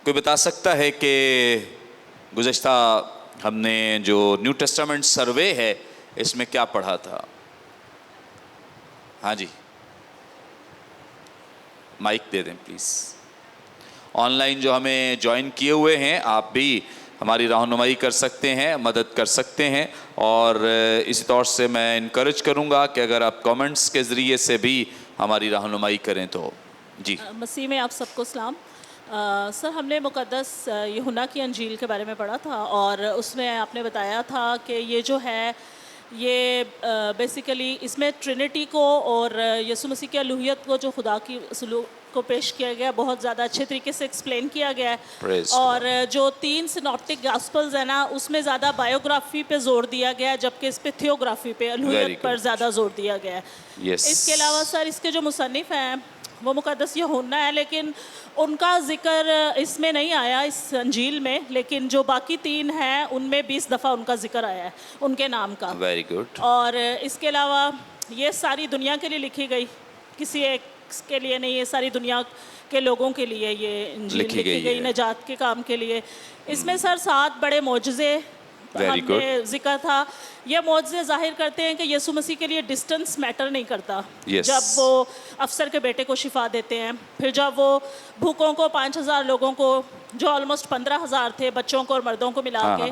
کوئی بتا سکتا ہے کہ گزشتہ ہم نے جو نیو ٹیسٹامنٹ سروے ہے اس میں کیا پڑھا تھا؟ ہاں جی مائک دے دیں پلیز. آن لائن جو ہمیں جوائن کیے ہوئے ہیں آپ بھی ہماری رہنمائی کر سکتے ہیں، مدد کر سکتے ہیں، اور اسی طور سے میں انکریج کروں گا کہ اگر آپ کامنٹس کے ذریعے سے بھی ہماری رہنمائی کریں تو. جی مسیح میں آپ سب کو سلام. سر ہم نے مقدس یوحنا کی انجیل کے بارے میں پڑھا تھا، اور اس میں آپ نے بتایا تھا کہ یہ جو ہے یہ بیسیکلی اس میں ٹرینٹی کو اور یسوع مسیح کی الوہیت کو جو خدا کی سلوک کو پیش کیا گیا بہت زیادہ اچھے طریقے سے ایکسپلین کیا گیا ہے. Praise اور God. جو 3 سیناپٹک گاسپلز ہیں نا اس میں زیادہ بایوگرافی پہ زور دیا گیا ہے، جبکہ اس پہ تھیوگرافی پہ Very الوہیت پر good. زیادہ زور دیا گیا ہے. Yes. اس کے علاوہ سر اس کے جو مصنف ہیں وہ مقدس یوحنا ہے، لیکن ان کا ذکر اس میں نہیں آیا اس انجیل میں، لیکن جو باقی 3 ہیں ان میں 20 دفعہ ان کا ذکر آیا ہے ان کے نام کا. Very good. اور اس کے علاوہ یہ ساری دنیا کے لیے لکھی گئی، کسی ایک کے لیے نہیں، یہ ساری دنیا کے لوگوں کے لیے یہ انجیل لکھی گئی نجات کے کام کے لیے. اس میں سر 7 بڑے معجزے ہم نے ذکر تھا. یہ معجزے ظاہر کرتے ہیں کہ یسوع مسیح کے لیے ڈسٹنس میٹر نہیں کرتا. جب وہ افسر کے بیٹے کو شفا دیتے ہیں، پھر جب وہ بھوکوں کو 5000 لوگوں کو جو آلموسٹ 15000 تھے بچوں کو اور مردوں کو ملا کے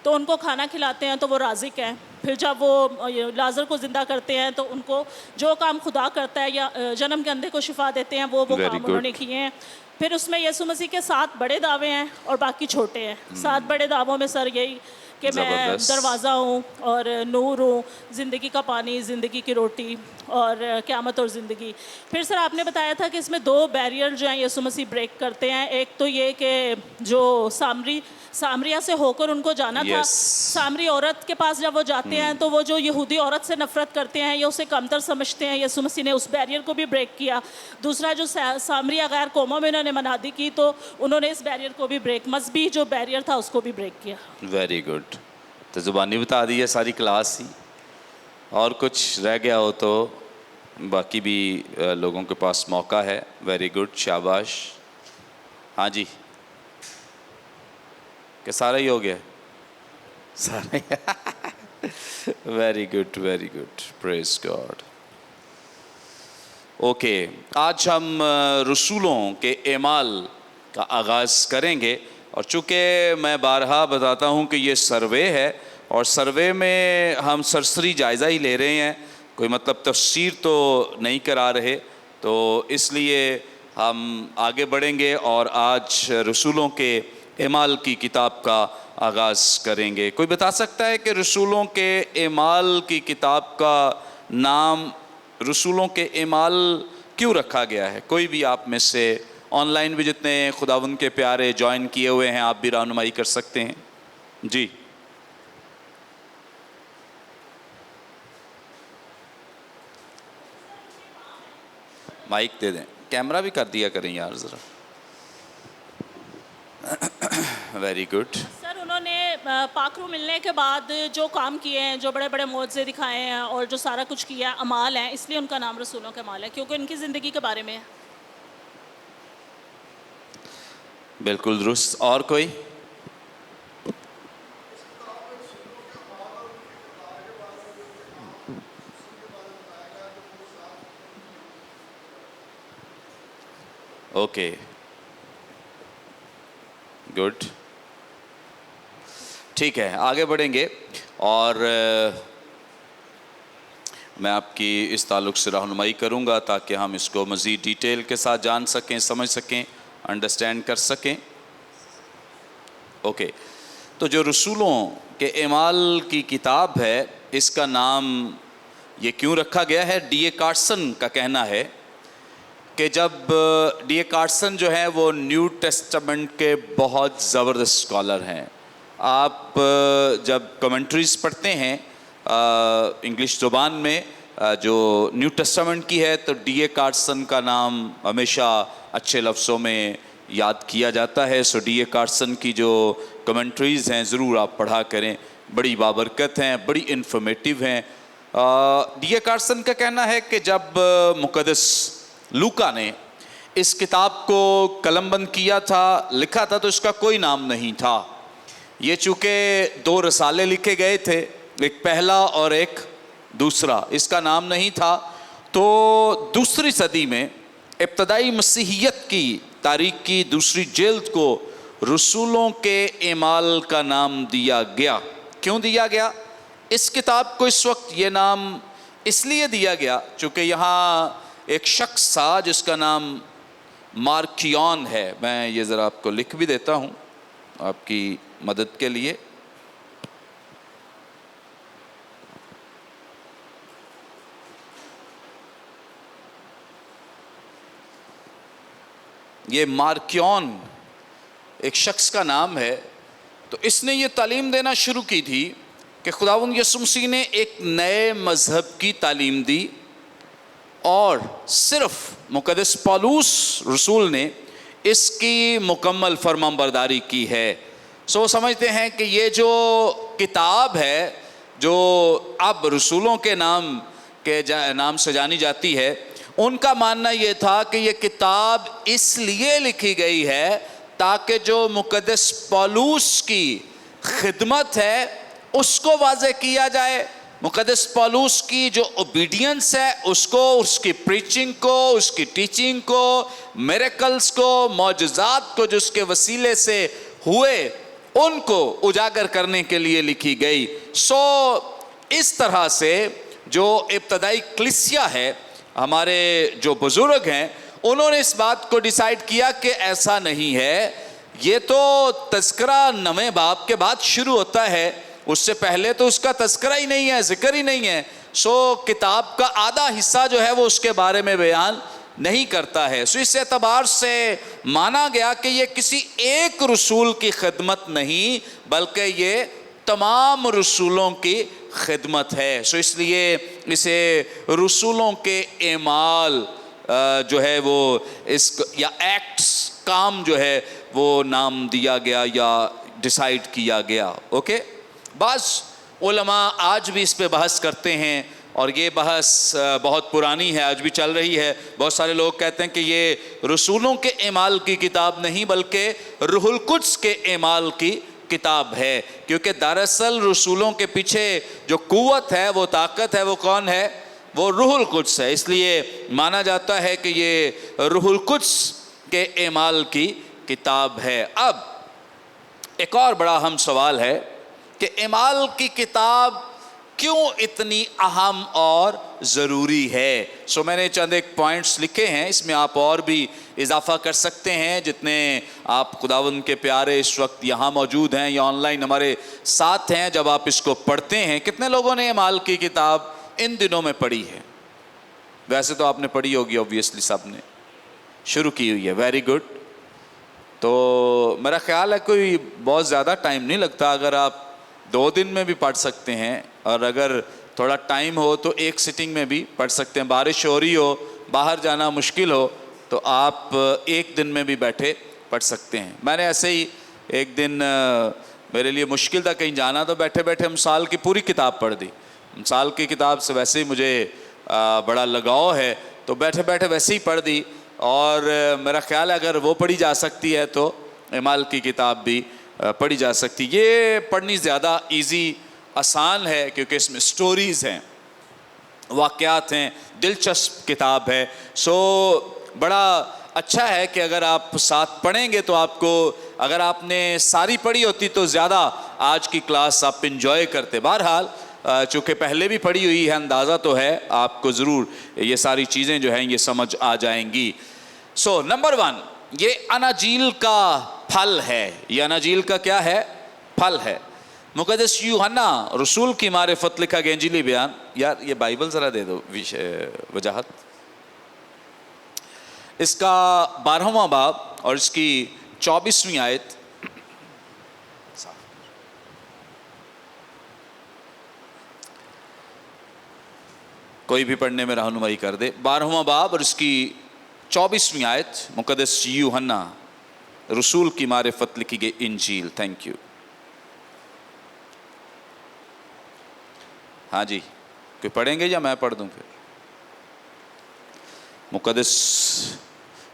تو ان کو کھانا کھلاتے ہیں تو وہ رازق ہیں. پھر جب وہ لازر کو زندہ کرتے ہیں تو ان کو جو کام خدا کرتا ہے، یا جنم کے اندھے کو شفا دیتے ہیں وہ کام انہوں نے کیے ہیں. پھر اس میں یسوع مسیح کے 7 بڑے دعوے ہیں اور باقی چھوٹے ہیں. 7 بڑے دعووں میں سر یہی کہ میں دروازہ ہوں اور نور ہوں، زندگی کا پانی، زندگی کی روٹی اور قیامت اور زندگی. پھر سر آپ نے بتایا تھا کہ اس میں 2 بیریئر جو ہیں یسوع مسیح بریک کرتے ہیں. ایک تو یہ کہ جو سامریا سے ہو کر ان کو جانا تھا، سامری عورت کے پاس جب وہ جاتے ہیں تو وہ جو یہودی عورت سے نفرت کرتے ہیں یا اسے کمتر سمجھتے ہیں، یسوع مسیح نے اس بیریئر کو بھی بریک کیا. دوسرا جو سامریا غیر قوموں میں انہوں نے منادی کی تو انہوں نے اس بیریئر کو بھی بریک، مذہبی جو بیریئر تھا اس کو بھی بریک کیا. Very good. تو زبانی بتا دی ہے ساری کلاس ہی. اور کچھ رہ گیا ہو تو باقی بھی لوگوں کے پاس موقع ہے. ویری گڈ، شاباش. ہاں جی کہ سارا ہی ہو گیا؟ سارا ویری گڈ ویری گڈ. پریز گاڈ. اوکے، آج ہم رسولوں کے اعمال کا آغاز کریں گے. اور چونکہ میں بارہا بتاتا ہوں کہ یہ سروے ہے اور سروے میں ہم سرسری جائزہ ہی لے رہے ہیں، کوئی مطلب تفسیر تو نہیں کرا رہے، تو اس لیے ہم آگے بڑھیں گے اور آج رسولوں کے اعمال کی کتاب کا آغاز کریں گے. کوئی بتا سکتا ہے کہ رسولوں کے اعمال کی کتاب کا نام رسولوں کے اعمال کیوں رکھا گیا ہے؟ کوئی بھی آپ میں سے، آن لائن بھی جتنے خداوند کے پیارے جوائن کیے ہوئے ہیں آپ بھی رہنمائی کر سکتے ہیں. جی مائک دے دیں. کیمرہ بھی کر دیا کریں یار ذرا. Very good. سر انہوں نے پاک روح ملنے کے بعد جو کام کیے ہیں، جو بڑے بڑے معجزے دکھائے ہیں اور جو سارا کچھ کیا ہے، اعمال ہیں، اس لیے ان کا نام رسولوں کے اعمال ہے کیونکہ ان کی زندگی کے بارے میں ہے. بالکل درست. اور کوئی؟ Okay good. ٹھیک ہے، آگے بڑھیں گے اور میں آپ کی اس تعلق سے رہنمائی کروں گا تاکہ ہم اس کو مزید ڈیٹیل کے ساتھ جان سکیں، سمجھ سکیں، انڈرسٹینڈ کر سکیں. اوکے، تو جو رسولوں کے اعمال کی کتاب ہے اس کا نام یہ کیوں رکھا گیا ہے؟ ڈی اے کارسن کا کہنا ہے کہ جب ڈی اے کارسن جو ہیں وہ نیو ٹیسٹمنٹ کے بہت زبردست اسکالر ہیں. آپ جب کمنٹریز پڑھتے ہیں انگلش زبان میں جو نیو ٹیسٹمنٹ کی ہے تو ڈی اے کارسن کا نام ہمیشہ اچھے لفظوں میں یاد کیا جاتا ہے. سو ڈی اے کارسن کی جو کمنٹریز ہیں ضرور آپ پڑھا کریں، بڑی بابرکت ہیں، بڑی انفارمیٹیو ہیں. ڈی اے کارسن کا کہنا ہے کہ جب مقدس لوکا نے اس کتاب کو قلم بند کیا تھا، لکھا تھا، تو اس کا کوئی نام نہیں تھا۔ یہ چونکہ 2 رسالے لکھے گئے تھے، ایک پہلا اور ایک دوسرا، اس کا نام نہیں تھا۔ تو دوسری صدی میں ابتدائی مسیحیت کی تاریخ کی دوسری جلد کو رسولوں کے اعمال کا نام دیا گیا۔ کیوں دیا گیا؟ اس کتاب کو اس وقت یہ نام اس لیے دیا گیا چونکہ یہاں ایک شخص تھا جس کا نام مارکیون ہے۔ میں یہ ذرا آپ کو لکھ بھی دیتا ہوں آپ کی مدد کے لیے۔ یہ مارکیون ایک شخص کا نام ہے۔ تو اس نے یہ تعلیم دینا شروع کی تھی کہ خداوند یسوع مسیح نے ایک نئے مذہب کی تعلیم دی، اور صرف مقدس پولس رسول نے اس کی مکمل فرمانبرداری کی ہے۔ سو سمجھتے ہیں کہ یہ جو کتاب ہے جو اب رسولوں کے نام سے جانی جاتی ہے، ان کا ماننا یہ تھا کہ یہ کتاب اس لیے لکھی گئی ہے تاکہ جو مقدس پولس کی خدمت ہے اس کو واضح کیا جائے، مقدس پولس کی جو اوبیڈینس ہے اس کو، اس کی پریچنگ کو، اس کی ٹیچنگ کو، میریکلز کو، معجزات کو جو اس کے وسیلے سے ہوئے، ان کو اجاگر کرنے کے لیے لکھی گئی۔ سو اس طرح سے جو ابتدائی کلیسیا ہے، ہمارے جو بزرگ ہیں، انہوں نے اس بات کو ڈیسائیڈ کیا کہ ایسا نہیں ہے، یہ تو تذکرہ نویں باب کے بعد شروع ہوتا ہے، اس سے پہلے تو اس کا تذکرہ ہی نہیں ہے، ذکر ہی نہیں ہے۔ سو کتاب کا آدھا حصہ جو ہے وہ اس کے بارے میں بیان نہیں کرتا ہے۔ سو اس اعتبار سے مانا گیا کہ یہ کسی ایک رسول کی خدمت نہیں بلکہ یہ تمام رسولوں کی خدمت ہے۔ سو اس لیے اسے رسولوں کے اعمال جو ہے وہ یا ایکٹس، کام جو ہے وہ نام دیا گیا یا ڈیسائیڈ کیا گیا۔ اوکے، بعض علماء آج بھی اس پہ بحث کرتے ہیں، اور یہ بحث بہت پرانی ہے، آج بھی چل رہی ہے۔ بہت سارے لوگ کہتے ہیں کہ یہ رسولوں کے اعمال کی کتاب نہیں بلکہ روح القدس کے اعمال کی کتاب ہے، کیونکہ دراصل رسولوں کے پیچھے جو قوت ہے، وہ طاقت ہے، وہ کون ہے؟ وہ روح القدس ہے۔ اس لیے مانا جاتا ہے کہ یہ روح القدس کے اعمال کی کتاب ہے۔ اب ایک اور بڑا اہم سوال ہے کہ اعمال کی کتاب کیوں اتنی اہم اور ضروری ہے؟ سو میں نے چند ایک پوائنٹس لکھے ہیں، اس میں آپ اور بھی اضافہ کر سکتے ہیں جتنے آپ خداوند کے پیارے اس وقت یہاں موجود ہیں یا آن لائن ہمارے ساتھ ہیں۔ جب آپ اس کو پڑھتے ہیں، کتنے لوگوں نے اعمال کی کتاب ان دنوں میں پڑھی ہے؟ ویسے تو آپ نے پڑھی ہوگی، اوبویسلی سب نے شروع کی ہوئی ہے، ویری گڈ۔ تو میرا خیال ہے کوئی بہت زیادہ ٹائم نہیں لگتا، اگر آپ 2 دن میں بھی پڑھ سکتے ہیں، اور اگر تھوڑا ٹائم ہو تو ایک سٹنگ میں بھی پڑھ سکتے ہیں۔ بارش ہو رہی ہو، باہر جانا مشکل ہو تو آپ ایک دن میں بھی بیٹھے پڑھ سکتے ہیں۔ میں نے ایسے ہی ایک دن میرے لیے مشکل تھا کہیں جانا، تو بیٹھے بیٹھے مثال کی پوری کتاب پڑھ دی۔ مثال کی کتاب سے ویسے ہی مجھے بڑا لگاؤ ہے، تو بیٹھے بیٹھے ویسے ہی پڑھ دی، اور میرا خیال ہے اگر وہ پڑھی جا سکتی ہے تو اعمال کی کتاب بھی پڑھی جا سکتی۔ یہ پڑھنی زیادہ ایزی، آسان ہے، کیونکہ اس میں سٹوریز ہیں، واقعات ہیں، دلچسپ کتاب ہے۔ سو بڑا اچھا ہے کہ اگر آپ ساتھ پڑھیں گے تو آپ کو، اگر آپ نے ساری پڑھی ہوتی تو زیادہ آج کی کلاس آپ انجوائے کرتے۔ بہرحال چونکہ پہلے بھی پڑھی ہوئی ہے، اندازہ تو ہے آپ کو، ضرور یہ ساری چیزیں جو ہیں یہ سمجھ آ جائیں گی۔ سو نمبر 1، یہ اناجیل کا پھل ہے۔ یہ اناجیل کا کیا ہے؟ پھل ہے۔ مقدس یوحنا رسول کی معرفت لکھا گیا انجیلی بیان۔ یار یہ بائبل ذرا دے دو وجاہت۔ اس کا 12واں باب اور اس کی 24ویں آیت۔ کوئی بھی پڑھنے میں رہنمائی کر دے۔ 12واں باب اور اس کی 24ویں آیت، مقدس یوحنا رسول کی معرفت لکھی گئی انجیل۔ Thank you. ہاں جی، کوئی پڑھیں گے یا میں پڑھ دوں پھر؟ مقدس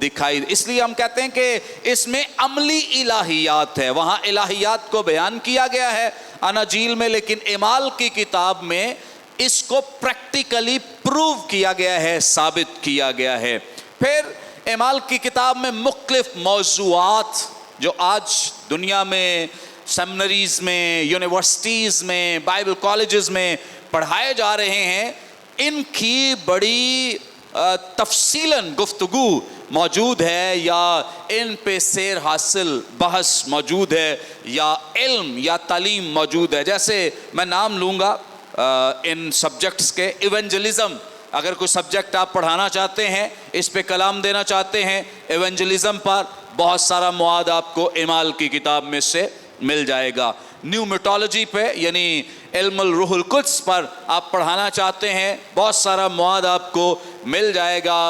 دکھائی. اس لیے ہم کہتے ہیں کہ اس میں عملی الہیات ہے. وہاں الہیات کو بیان کیا گیا ہے اناجیل میں، لیکن اعمال کی کتاب میں اس کو پریکٹیکلی پروو کیا گیا ہے، ثابت کیا گیا ہے. پھر اعمال کی کتاب میں مختلف موضوعات جو آج دنیا میں سیمنریز میں، یونیورسٹیز میں، بائبل کالجز میں پڑھائے جا رہے ہیں، ان کی بڑی تفصیلاً گفتگو موجود ہے، یا ان پہ سیر حاصل بحث موجود ہے، یا علم یا تعلیم موجود ہے. جیسے میں نام لوں گا ان سبجیکٹس کے. ایونجلزم، اگر کوئی سبجیکٹ آپ پڑھانا چاہتے ہیں، اس پہ کلام دینا چاہتے ہیں، ایونجلزم پر بہت سارا مواد آپ کو اعمال کی کتاب میں سے مل جائے گا. نیومیٹالوجی پہ یعنی علم الروح القدس پر آپ پڑھانا چاہتے ہیں، بہت سارا مواد آپ کو مل جائے گا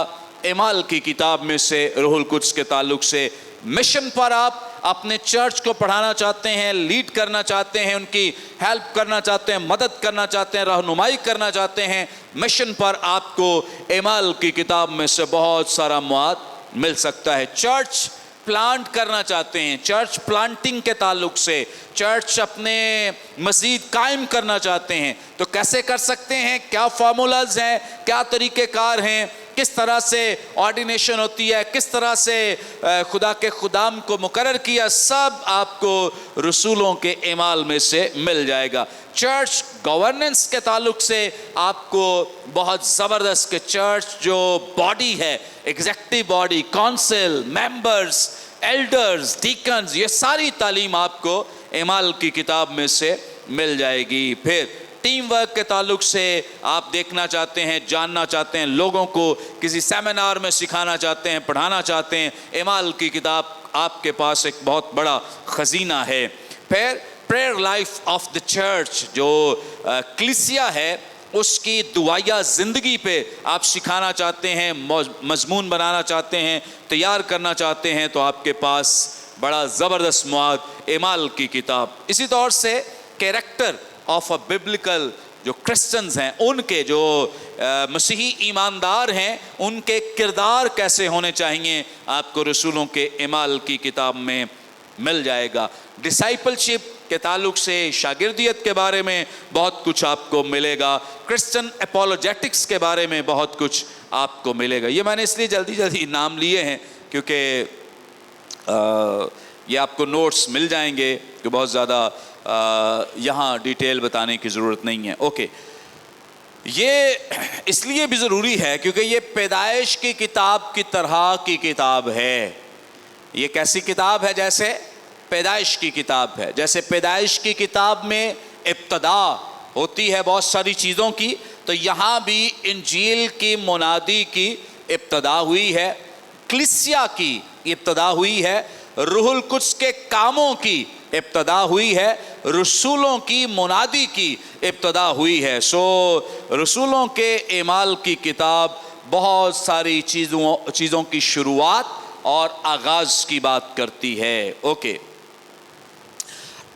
اعمال کی کتاب میں سے روح القدس کے تعلق سے. مشن پر آپ اپنے چرچ کو پڑھانا چاہتے ہیں، لیڈ کرنا چاہتے ہیں، ان کی ہیلپ کرنا چاہتے ہیں، مدد کرنا چاہتے ہیں، رہنمائی کرنا چاہتے ہیں، مشن پر آپ کو اعمال کی کتاب میں سے بہت سارا مواد مل سکتا ہے. چرچ پلانٹ کرنا چاہتے ہیں، چرچ پلانٹنگ کے تعلق سے چرچ اپنے مزید قائم کرنا چاہتے ہیں، تو کیسے کر سکتے ہیں، کیا فارمولاز ہیں، کیا طریقہ کار ہیں، کس طرح سے آرڈینیشن ہوتی ہے، کس طرح سے خدا کے خدام کو مقرر کیا، سب آپ کو رسولوں کے اعمال میں سے مل جائے گا. چرچ گورننس کے تعلق سے آپ کو بہت زبردست کہ چرچ جو باڈی ہے، executive body, council, members, elders, deacons, یہ ساری تعلیم آپ کو اعمال کی کتاب میں سے مل جائے گی. پھر ٹیم ورک کے تعلق سے آپ دیکھنا چاہتے ہیں، جاننا چاہتے ہیں، لوگوں کو کسی سیمینار میں سکھانا چاہتے ہیں، پڑھانا چاہتے ہیں، اعمال کی کتاب آپ کے پاس ایک بہت بڑا خزینہ ہے. پھر prayer life of the church, جو کلیسیا ہے اس کی دعائیہ زندگی پہ آپ سکھانا چاہتے ہیں، مضمون بنانا چاہتے ہیں، تیار کرنا چاہتے ہیں، تو آپ کے پاس بڑا زبردست مواد اعمال کی کتاب. اسی طور سے کیریکٹر آف اے ببلیکل، جو کرسچنز ہیں، ان کے جو مسیحی ایماندار ہیں، ان کے کردار کیسے ہونے چاہیے، آپ کو رسولوں کے اعمال کی کتاب میں مل جائے گا. ڈسائپلشپ کے تعلق سے شاگردیت کے بارے میں بہت کچھ آپ کو ملے گا. کرسچن اپولوجیٹکس کے بارے میں بہت کچھ آپ کو ملے گا. یہ میں نے اس لیے جلدی نام لیے ہیں کیونکہ یہ آپ کو نوٹس مل جائیں گے کہ بہت زیادہ یہاں ڈیٹیل بتانے کی ضرورت نہیں ہے. اوکے، یہ اس لیے بھی ضروری ہے کیونکہ یہ پیدائش کی کتاب کی طرح کی کتاب ہے. یہ کیسی کتاب ہے؟ جیسے پیدائش کی کتاب ہے. جیسے پیدائش کی کتاب میں ابتدا ہوتی ہے بہت ساری چیزوں کی، تو یہاں بھی انجیل کی منادی کی ابتدا ہوئی ہے، کلیسیا کی ابتدا ہوئی ہے، روح القدس کے کاموں کی ابتدا ہوئی ہے، رسولوں کی منادی کی ابتدا ہوئی ہے. سو رسولوں کے اعمال کی کتاب بہت ساری چیزوں کی شروعات اور آغاز کی بات کرتی ہے. اوکے،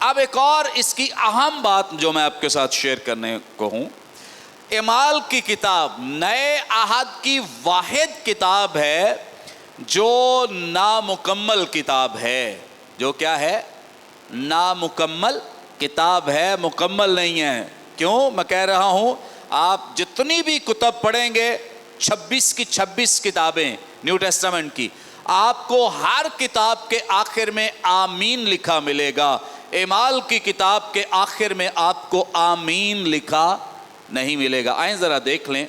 اب ایک اور اس کی اہم بات جو میں آپ کے ساتھ شیئر کرنے کو ہوں، اعمال کی کتاب نئے عہد کی واحد کتاب ہے جو نامکمل کتاب ہے. جو کیا ہے؟ نامکمل کتاب ہے، مکمل نہیں ہے. کیوں میں کہہ رہا ہوں؟ آپ جتنی بھی کتب پڑھیں گے، 26 کی 26 کتابیں نیو ٹیسٹامنٹ کی، آپ کو ہر کتاب کے آخر میں آمین لکھا ملے گا. اعمال کی کتاب کے آخر میں آپ کو آمین لکھا نہیں ملے گا. آئیں ذرا دیکھ لیں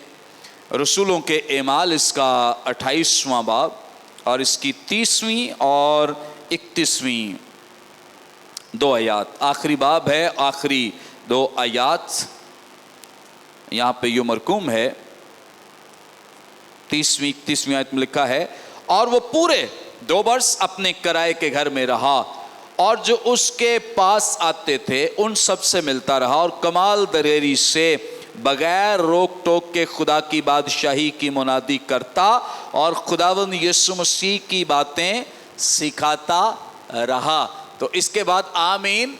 رسولوں کے اعمال، اس کا 28واں باب اور اس کی 30ویں اور 31ویں 2 آیات. آخری باب ہے، آخری 2 آیات یہاں پہ یوں مرقوم ہے. 30ویں آیت میں لکھا ہے، اور وہ پورے 2 برس اپنے کرائے کے گھر میں رہا اور جو اس کے پاس آتے تھے ان سب سے ملتا رہا، اور کمال دلیری سے بغیر روک ٹوک کے خدا کی بادشاہی کی منادی کرتا اور خداوند یسوع مسیح کی باتیں سکھاتا رہا. تو اس کے بعد آمین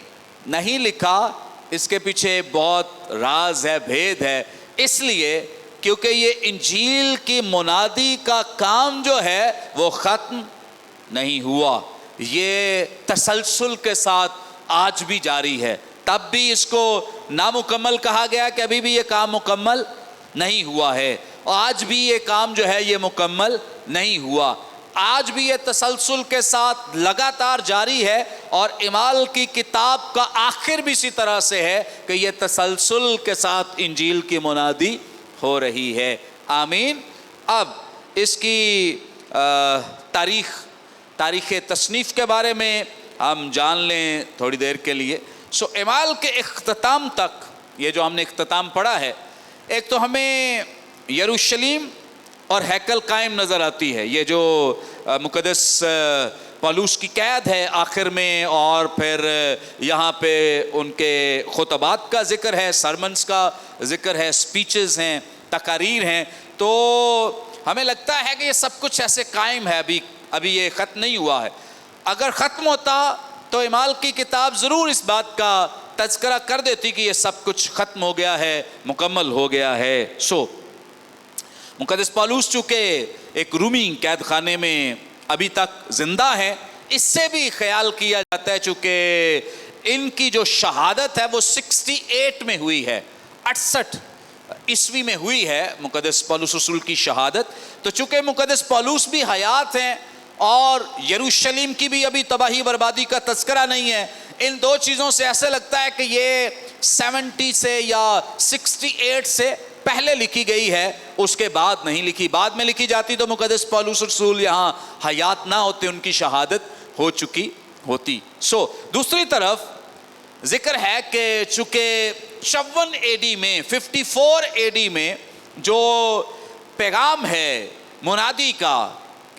نہیں لکھا، اس کے پیچھے بہت راز ہے، بھید ہے. اس لیے کیونکہ یہ انجیل کی منادی کا کام جو ہے وہ ختم نہیں ہوا، یہ تسلسل کے ساتھ آج بھی جاری ہے۔ تب بھی اس کو نامکمل کہا گیا کہ ابھی بھی یہ کام مکمل نہیں ہوا ہے، آج بھی یہ کام جو ہے یہ مکمل نہیں ہوا، آج بھی یہ تسلسل کے ساتھ لگاتار جاری ہے، اور اعمال کی کتاب کا آخر بھی اسی طرح سے ہے کہ یہ تسلسل کے ساتھ انجیل کی منادی ہو رہی ہے۔ آمین۔ اب اس کی تاریخ تصنیف کے بارے میں ہم جان لیں تھوڑی دیر کے لیے۔ اعمال کے اختتام تک یہ جو ہم نے اختتام پڑھا ہے، ایک تو ہمیں یروشلم اور ہیکل قائم نظر آتی ہے، یہ جو مقدس پالوس کی قید ہے آخر میں، اور پھر یہاں پہ ان کے خطبات کا ذکر ہے، سرمنز کا ذکر ہے، سپیچز ہیں، تقاریر ہیں، تو ہمیں لگتا ہے کہ یہ سب کچھ ایسے قائم ہے، ابھی یہ ختم نہیں ہوا ہے۔ اگر ختم ہوتا تو اعمال کی کتاب ضرور اس بات کا تذکرہ کر دیتی کہ یہ سب کچھ ختم ہو گیا ہے، مکمل ہو گیا ہے۔ مقدس پالوس چونکہ ایک رومی قید خانے میں ابھی تک زندہ ہے، اس سے بھی خیال کیا جاتا ہے چونکہ ان کی جو شہادت ہے وہ 68 میں ہوئی ہے، 68 عیسوی میں ہوئی ہے مقدس پالوس رسول کی شہادت۔ تو چونکہ مقدس پالوس بھی حیات ہیں اور یروشلم کی بھی ابھی تباہی بربادی کا تذکرہ نہیں ہے، ان دو چیزوں سے ایسے لگتا ہے کہ یہ 70 سے یا 68 سے پہلے لکھی گئی ہے، اس کے بعد نہیں لکھی۔ بعد میں لکھی جاتی تو مقدس پالوس رسول یہاں حیات نہ ہوتے، ان کی شہادت ہو چکی ہوتی۔ دوسری طرف ذکر ہے کہ چونکہ 54 AD میں 54 AD میں جو پیغام ہے منادی کا،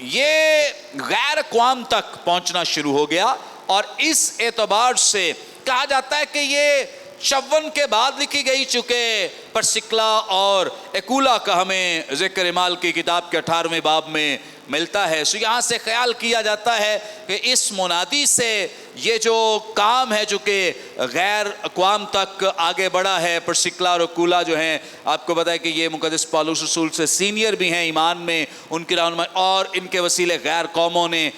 یہ غیر اقوام تک پہنچنا شروع ہو گیا، اور اس اعتبار سے کہا جاتا ہے کہ یہ 54 کے بعد لکھی گئی، چونکہ پرسکلا اور ایکولا کا ہمیں ذکر اعمال کی کتاب کے 18ویں باب میں ملتا ہے۔ یہاں سے خیال کیا جاتا ہے کہ اس منادی سے یہ جو کام ہے چونکہ غیر اقوام تک آگے بڑھا ہے، پرسکلا اور ایکولا جو ہیں، آپ کو پتہ ہے کہ یہ مقدس پالوس رسول سے سینئر بھی ہیں ایمان میں، ان کی رہنمائی، اور ان کے وسیلے غیر قوموں نے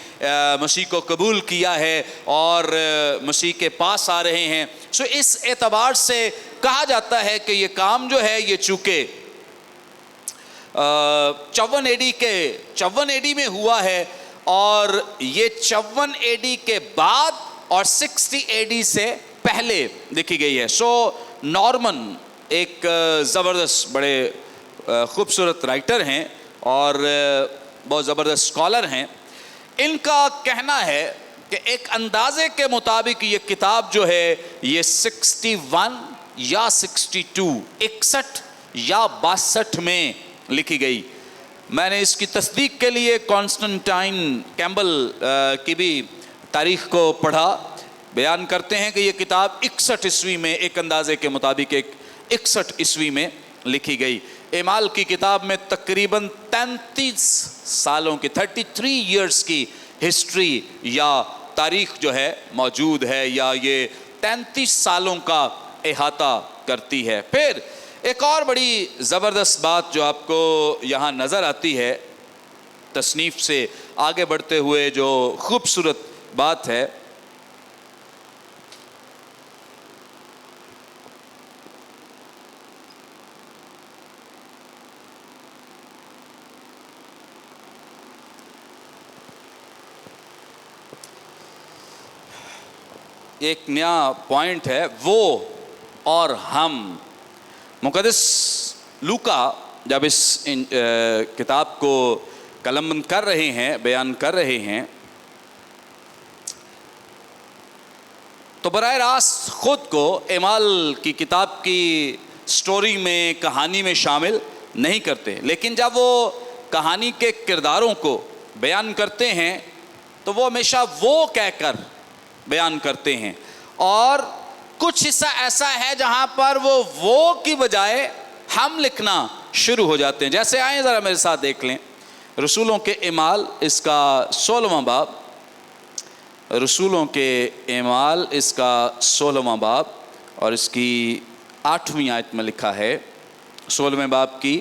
مسیح کو قبول کیا ہے اور مسیح کے پاس آ رہے ہیں۔ اس اعتبار سے کہا جاتا ہے کہ یہ کام جو ہے یہ چونکہ 54 AD میں ہوا ہے، اور یہ 54 AD کے بعد اور 60 AD سے پہلے لکھی گئی ہے۔ نارمن ایک زبردست بڑے خوبصورت رائٹر ہیں اور بہت زبردست اسکالر ہیں، ان کا کہنا ہے کہ ایک اندازے کے مطابق یہ کتاب جو ہے یہ 61 یا 62 61 یا 62 میں لکھی گئی۔ میں نے اس کی تصدیق کے لیے کانسٹنٹائن کیمبل کی بھی تاریخ کو پڑھا، بیان کرتے ہیں کہ یہ کتاب 61 عیسوی میں ایک اندازے کے مطابق 61 عیسوی میں لکھی گئی۔ اعمال کی کتاب میں تقریباً 33 سالوں کی 33 ایئرز کی ہسٹری یا تاریخ جو ہے موجود ہے، یا یہ 33 سالوں کا احاطہ کرتی ہے۔ پھر ایک اور بڑی زبردست بات جو آپ کو یہاں نظر آتی ہے تصنیف سے آگے بڑھتے ہوئے، جو خوبصورت بات ہے، ایک نیا پوائنٹ ہے، وہ اور ہم۔ مقدس لوکا جب اس کتاب کو قلم بند کر رہے ہیں، بیان کر رہے ہیں، تو براہ راست خود کو اعمال کی کتاب کی سٹوری میں، کہانی میں شامل نہیں کرتے، لیکن جب وہ کہانی کے کرداروں کو بیان کرتے ہیں تو وہ ہمیشہ وہ کہہ کر بیان کرتے ہیں، اور کچھ حصہ ایسا ہے جہاں پر وہ کی بجائے ہم لکھنا شروع ہو جاتے ہیں۔ جیسے آئیں ذرا میرے ساتھ دیکھ لیں رسولوں کے اعمال اس کا 16واں باب، رسولوں کے اعمال اس کا 16واں باب اور اس کی 8ویں آیت میں لکھا ہے، 16ویں باب کی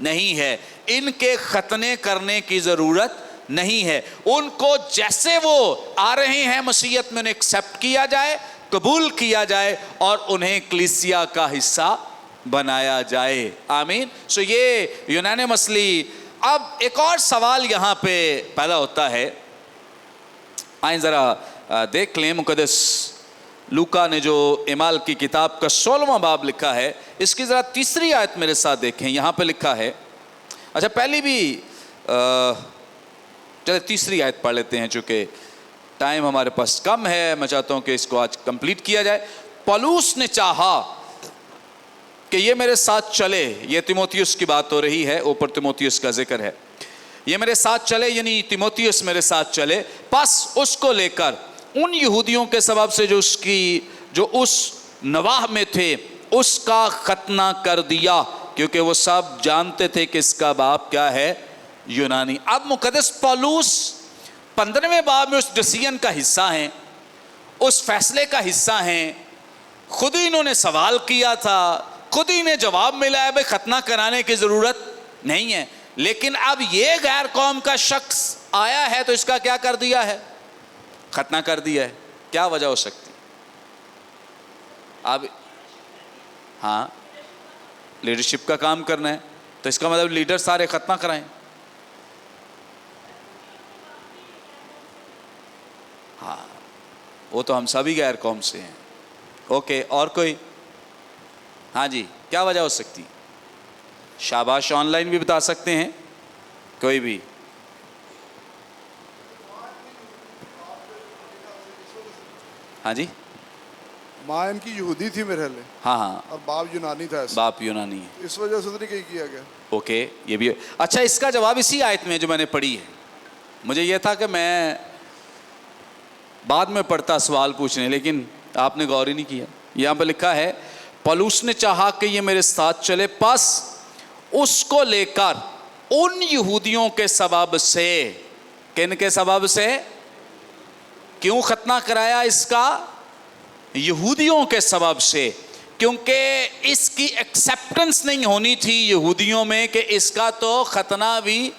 نہیں ہے, ان کے ختنے کرنے کی ضرورت نہیں ہے. ان کو جیسے وہ آ رہے ہیں مسیحیت میں انہیں ایکسیپٹ کیا جائے, قبول کیا جائے اور انہیں کلیسیا کا حصہ بنایا جائے. آمین. سو یہ یونانیمسلی. اب ایک اور سوال یہاں پہ پیدا ہوتا ہے, آئیں ذرا دیکھ لیں مقدس لوکا نے جو اعمال کی کتاب کا 16واں باب لکھا ہے, اس کی ذرا تیسری آیت میرے ساتھ دیکھیں. یہاں پہ لکھا ہے, اچھا پہلی بھی چلے تیسری آیت پڑھ لیتے ہیں چونکہ ٹائم ہمارے پاس کم ہے, میں چاہتا ہوں کہ اس کو آج کمپلیٹ کیا جائے. پولوس نے چاہا کہ یہ میرے ساتھ چلے, یہ تیموتھیوس کی بات ہو رہی ہے, اوپر تیموتھیوس کا ذکر ہے, یہ میرے ساتھ چلے یعنی تیموتھیوس میرے ساتھ چلے, پس اس کو لے کر ان یہودیوں کے سبب سے جو اس نواح میں تھے اس کا ختنہ کر دیا, کیونکہ وہ سب جانتے تھے کہ اس کا باپ کیا ہے, یونانی. اب مقدس پولوس 15ویں باب میں اس ڈیسیژن کا حصہ ہیں, اس فیصلے کا حصہ ہیں. خود ہی انہوں نے سوال کیا تھا, خود ہی نے جواب ملا ہے بھائی ختنہ کرانے کی ضرورت نہیں ہے, لیکن اب یہ غیر قوم کا شخص آیا ہے تو اس کا کیا کر دیا ہے, ختنہ کر دیا ہے. کیا وجہ ہو سکتی؟ اب ہاں لیڈرشپ کا کام کرنا ہے تو اس کا مطلب لیڈر سارے ختنہ کرائیں. ہاں وہ تو ہم سبھی غیر قوم سے ہیں. اوکے, اور کوئی؟ ہاں جی, کیا وجہ ہو سکتی؟ شاباش, آن لائن بھی بتا سکتے ہیں کوئی بھی. ہاں جی, ماں ان کی یہودی تھی میرے خیال میں, ہاں ہاں, اور باپ یونانی تھا, باپ یونانی ہے. اس وجہ سے تو نہیں کیا گیا. اوکے, یہ بھی. اچھا, اس کا جواب اسی آیت میں جو میں نے پڑھی ہے. مجھے یہ تھا کہ میں بعد میں پڑھتا سوال پوچھنے, لیکن آپ نے غور ہی نہیں کیا. یہاں پہ لکھا ہے پولوس نے چاہا کہ یہ میرے ساتھ چلے, پس اس کو لے کر ان یہودیوں کے سبب سے. کن کے سبب سے؟ کیوں ختنہ کرایا اس کا؟ یہودیوں کے سبب سے, کیونکہ اس کی ایکسیپٹنس نہیں ہونی تھی یہودیوں میں کہ اس کا تو ختنہ بھی,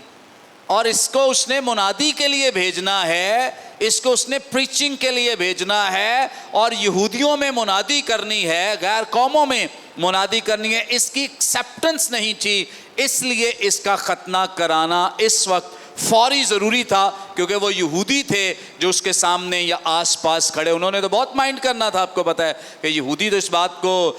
اور اس کو اس نے منادی کے لیے بھیجنا ہے, اس کو اس نے پریچنگ کے لیے بھیجنا ہے, اور یہودیوں میں منادی کرنی ہے, غیر قوموں میں منادی کرنی ہے. اس کی ایکسیپٹنس نہیں تھی, اس لیے اس کا ختنہ کرانا اس وقت فوری ضروری تھا, کیونکہ وہ یہودی تھے جو اس کے سامنے یا آس پاس کھڑے. انہوں نے تو بہت مائنڈ کرنا تھا, آپ کو پتہ ہے کہ یہودی تو اس بات کو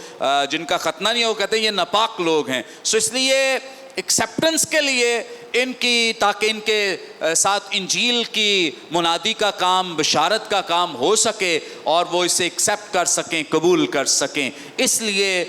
جن کا ختنہ نہیں ہے وہ کہتے ہیں یہ ناپاک لوگ ہیں. سو اس لیے ایکسیپٹنس کے لیے ان کی, تاکہ ان کے ساتھ انجیل کی منادی کا کام, بشارت کا کام ہو سکے اور وہ اسے ایکسیپٹ کر سکیں, قبول کر سکیں, اس لیے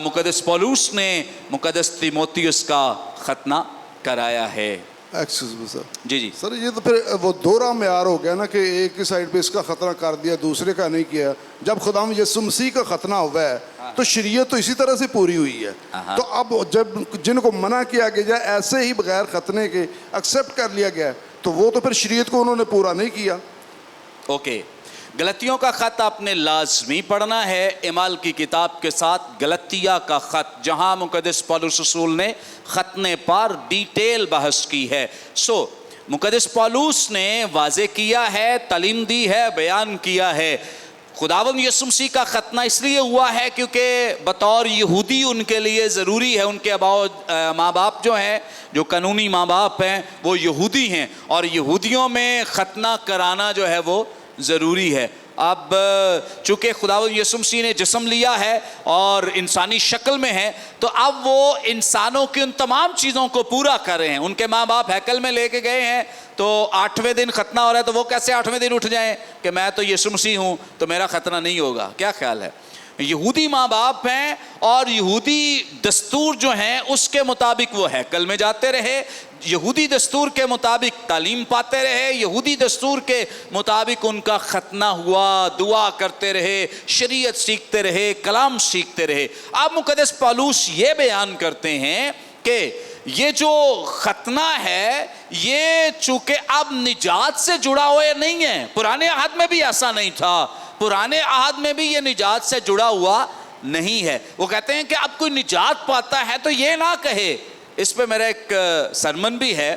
مقدس پولوس نے مقدس تیموتھیوس کا ختنہ کرایا ہے. ایکسکیوز می سر. جی جی سر یہ تو پھر وہ دوہرا معیار ہو گیا نا کہ ایک کی سائڈ پہ اس کا ختنہ کر دیا, دوسرے کا نہیں کیا. جب خدا یسوع مسیح کا ختنہ ہوا ہے تو شریعت تو اسی طرح سے پوری ہوئی ہے. تو اب جب جن کو منع کیا گیا ایسے ہی بغیر ختنے کے ایکسیپٹ کر لیا گیا, تو وہ تو پھر شریعت کو انہوں نے پورا نہیں کیا. اوکے, غلطیوں کا خط آپ نے لازمی پڑھنا ہے اعمال کی کتاب کے ساتھ. غلطیہ کا خط, جہاں مقدس پولس رسول نے ختنے پر ڈیٹیل بحث کی ہے. سو مقدس پولس نے واضح کیا ہے, تعلیم دی ہے, بیان کیا ہے. خداوند یسوع مسیح کا ختنہ اس لیے ہوا ہے کیونکہ بطور یہودی ان کے لیے ضروری ہے. ان کے ماں باپ جو ہیں, جو قانونی ماں باپ ہیں, وہ یہودی ہیں, اور یہودیوں میں ختنہ کرانا جو ہے وہ ضروری ہے. اب چونکہ خداوند یسوع مسیح نے جسم لیا ہے اور انسانی شکل میں ہے, تو اب وہ انسانوں کی ان تمام چیزوں کو پورا کر رہے ہیں. ان کے ماں باپ ہیکل میں لے کے گئے ہیں تو 8ویں دن ختنہ ہو رہا ہے, تو وہ کیسے 8ویں دن اٹھ جائیں کہ میں تو یسوع مسیح ہوں تو میرا ختنہ نہیں ہوگا؟ کیا خیال ہے؟ یہودی ماں باپ ہیں اور یہودی دستور جو ہیں اس کے مطابق وہ ہیکل میں جاتے رہے, یہودی دستور کے مطابق تعلیم پاتے رہے, یہودی دستور کے مطابق ان کا ختنہ ہوا, دعا کرتے رہے, شریعت سیکھتے رہے, کلام سیکھتے رہے. اب مقدس پولس یہ بیان کرتے ہیں کہ یہ جو ختنہ ہے یہ چونکہ اب نجات سے جڑا ہوا نہیں ہے. پرانے عہد میں بھی ایسا نہیں تھا, پرانے عہد میں بھی یہ نجات سے جڑا ہوا نہیں ہے. وہ کہتے ہیں کہ اب کوئی نجات پاتا ہے تو یہ نہ کہے اس پہ میرا ایک سرمن بھی ہے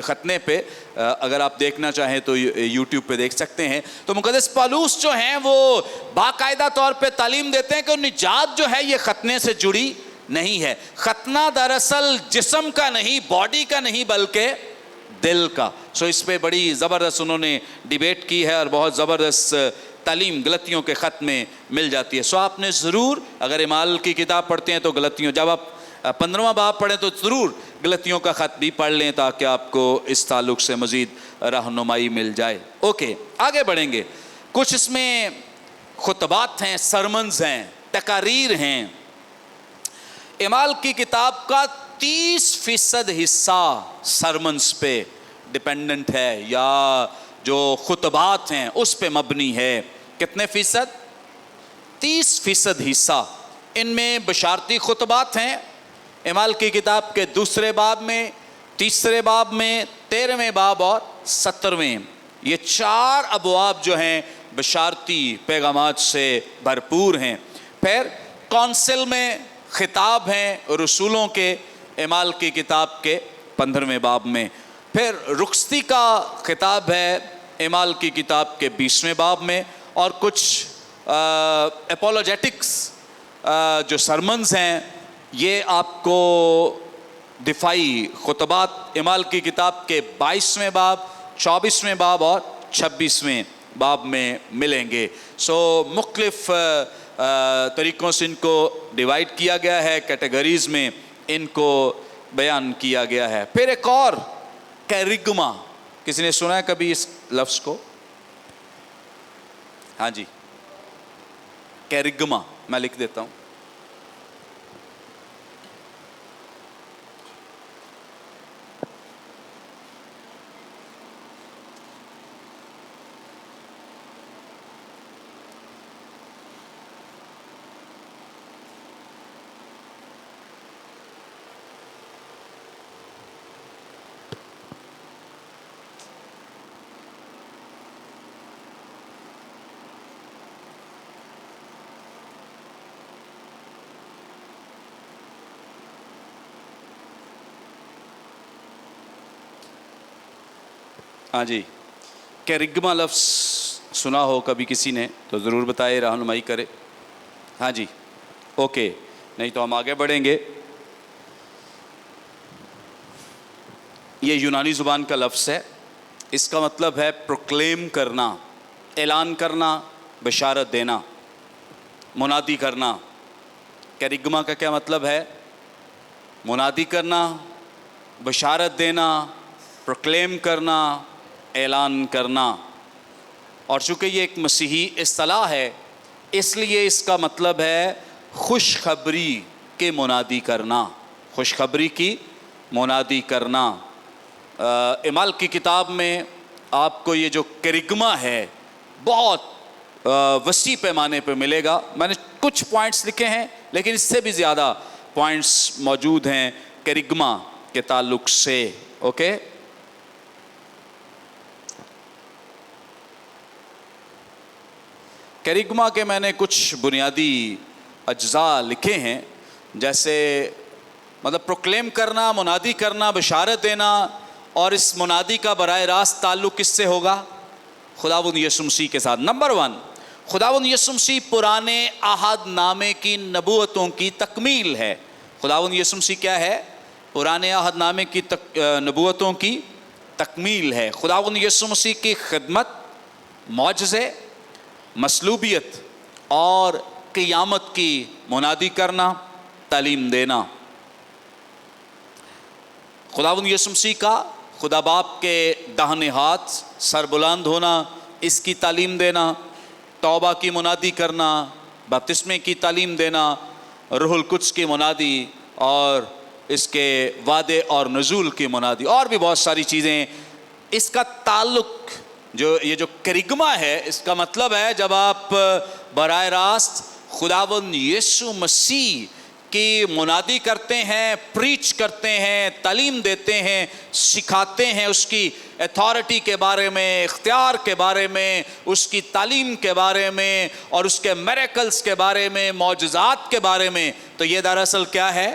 ختنے پہ، اگر آپ دیکھنا چاہیں تو یوٹیوب پہ دیکھ سکتے ہیں. تو مقدس پالوس جو ہیں وہ باقاعدہ طور پہ تعلیم دیتے ہیں کہ نجات جو ہے یہ ختنے سے جڑی نہیں ہے. ختنہ دراصل جسم کا نہیں، باڈی کا نہیں، بلکہ دل کا. سو اس پہ بڑی زبردست انہوں نے ڈیبیٹ کی ہے اور بہت زبردست تعلیم غلطیوں کے خط میں مل جاتی ہے. سو آپ نے ضرور اگر اعمال کی کتاب پڑھتے ہیں تو غلطیوں، جب آپ 15واں باب پڑھیں تو ضرور غلطیوں کا خط بھی پڑھ لیں تاکہ آپ کو اس تعلق سے مزید رہنمائی مل جائے. اوکے آگے بڑھیں گے. کچھ اس میں خطبات ہیں، سرمنز ہیں، تقاریر ہیں. اعمال کی کتاب کا 30% حصہ سرمنز پہ ڈیپینڈنٹ ہے یا جو خطبات ہیں اس پہ مبنی ہے. کتنے فیصد؟ 30% حصہ. ان میں بشارتی خطبات ہیں اعمال کی کتاب کے 2 باب میں، 3 باب میں، 13ویں باب اور 17ویں. یہ 4 ابواب جو ہیں بشارتی پیغامات سے بھرپور ہیں. پھر کونسل میں خطاب ہیں رسولوں کے اعمال کی کتاب کے 15ویں باب میں. پھر رخصتی کا خطاب ہے اعمال کی کتاب کے 20ویں باب میں. اور کچھ اپولوجیٹکس جو سرمنز ہیں یہ آپ کو دفاعی خطبات اعمال کی کتاب کے 22ویں باب، 24ویں باب اور 26ویں باب میں ملیں گے. سو مختلف طریقوں سے ان کو ڈیوائیڈ کیا گیا ہے، کیٹیگریز میں ان کو بیان کیا گیا ہے. پھر ایک اور کیرگما، کسی نے سنا ہے کبھی اس لفظ کو؟ ہاں جی، کیرگما میں لکھ دیتا ہوں. ہاں جی، کیرگما لفظ سنا ہو کبھی کسی نے تو ضرور بتائے، رہنمائی کرے. ہاں جی اوکے، نہیں تو ہم آگے بڑھیں گے. یہ یونانی زبان کا لفظ ہے. اس کا مطلب ہے پروکلیم کرنا، اعلان کرنا، بشارت دینا، منادی کرنا. کیرگما کا کیا مطلب ہے؟ منادی کرنا، بشارت دینا، پروکلیم کرنا، اعلان کرنا. اور چونکہ یہ ایک مسیحی اصطلاح ہے اس لیے اس کا مطلب ہے خوشخبری کے منادی کرنا، خوشخبری کی منادی کرنا. اعمال کی کتاب میں آپ کو یہ جو کیرگما ہے بہت وسیع پیمانے پہ ملے گا. میں نے کچھ پوائنٹس لکھے ہیں لیکن اس سے بھی زیادہ پوائنٹس موجود ہیں کیرگما کے تعلق سے. اوکے کیرگما کے میں نے کچھ بنیادی اجزاء لکھے ہیں، جیسے مطلب پروکلیم کرنا، منادی کرنا، بشارت دینا. اور اس منادی کا براہ راست تعلق کس سے ہوگا؟ خداوند یسوع مسیح کے ساتھ. نمبر 1، خداوند یسوع مسیح پرانے عہد نامے کی نبوتوں کی تکمیل ہے. خداوند یسوع مسیح کیا ہے؟ پرانے عہد نامے کی نبوتوں کی تکمیل ہے. خداوند یسوع مسیح کی خدمت، معجزے، مصلوبیت اور قیامت کی منادی کرنا، تعلیم دینا. خداوند یسوع مسیح کا خدا باپ کے داہنے ہاتھ سر بلند ہونا، اس کی تعلیم دینا، توبہ کی منادی کرنا، بپتسمے کی تعلیم دینا، روح القدس کی منادی اور اس کے وعدے اور نزول کی منادی، اور بھی بہت ساری چیزیں. اس کا تعلق یہ جو کیرگما ہے اس کا مطلب ہے جب آپ براہ راست خداوند یسوع مسیح کی منادی کرتے ہیں، پریچ کرتے ہیں، تعلیم دیتے ہیں، سکھاتے ہیں اس کی اتھارٹی کے بارے میں، اختیار کے بارے میں، اس کی تعلیم کے بارے میں اور اس کے میریکلز کے بارے میں، معجزات کے بارے میں. تو یہ دراصل کیا ہے؟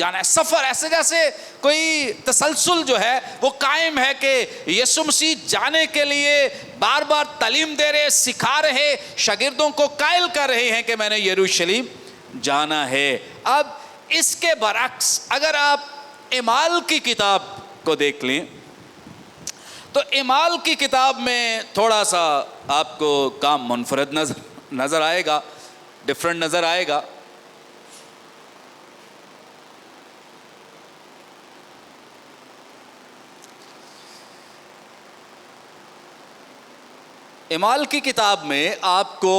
جانا ہے. سفر ایسے جیسے کوئی تسلسل جو ہے وہ قائم ہے کہ یسوع مسیح جانے کے لیے بار بار تعلیم دے رہے, سکھا رہے, شاگردوں کو قائل کر رہے ہیں کہ میں نے یروشلم جانا ہے. اب اس کے برعکس اگر آپ اعمال کی کتاب کو دیکھ لیں تو اعمال کی کتاب میں تھوڑا سا آپ کو کام منفرد نظر آئے گا, ڈفرنٹ نظر آئے گا. اعمال کی کتاب میں آپ کو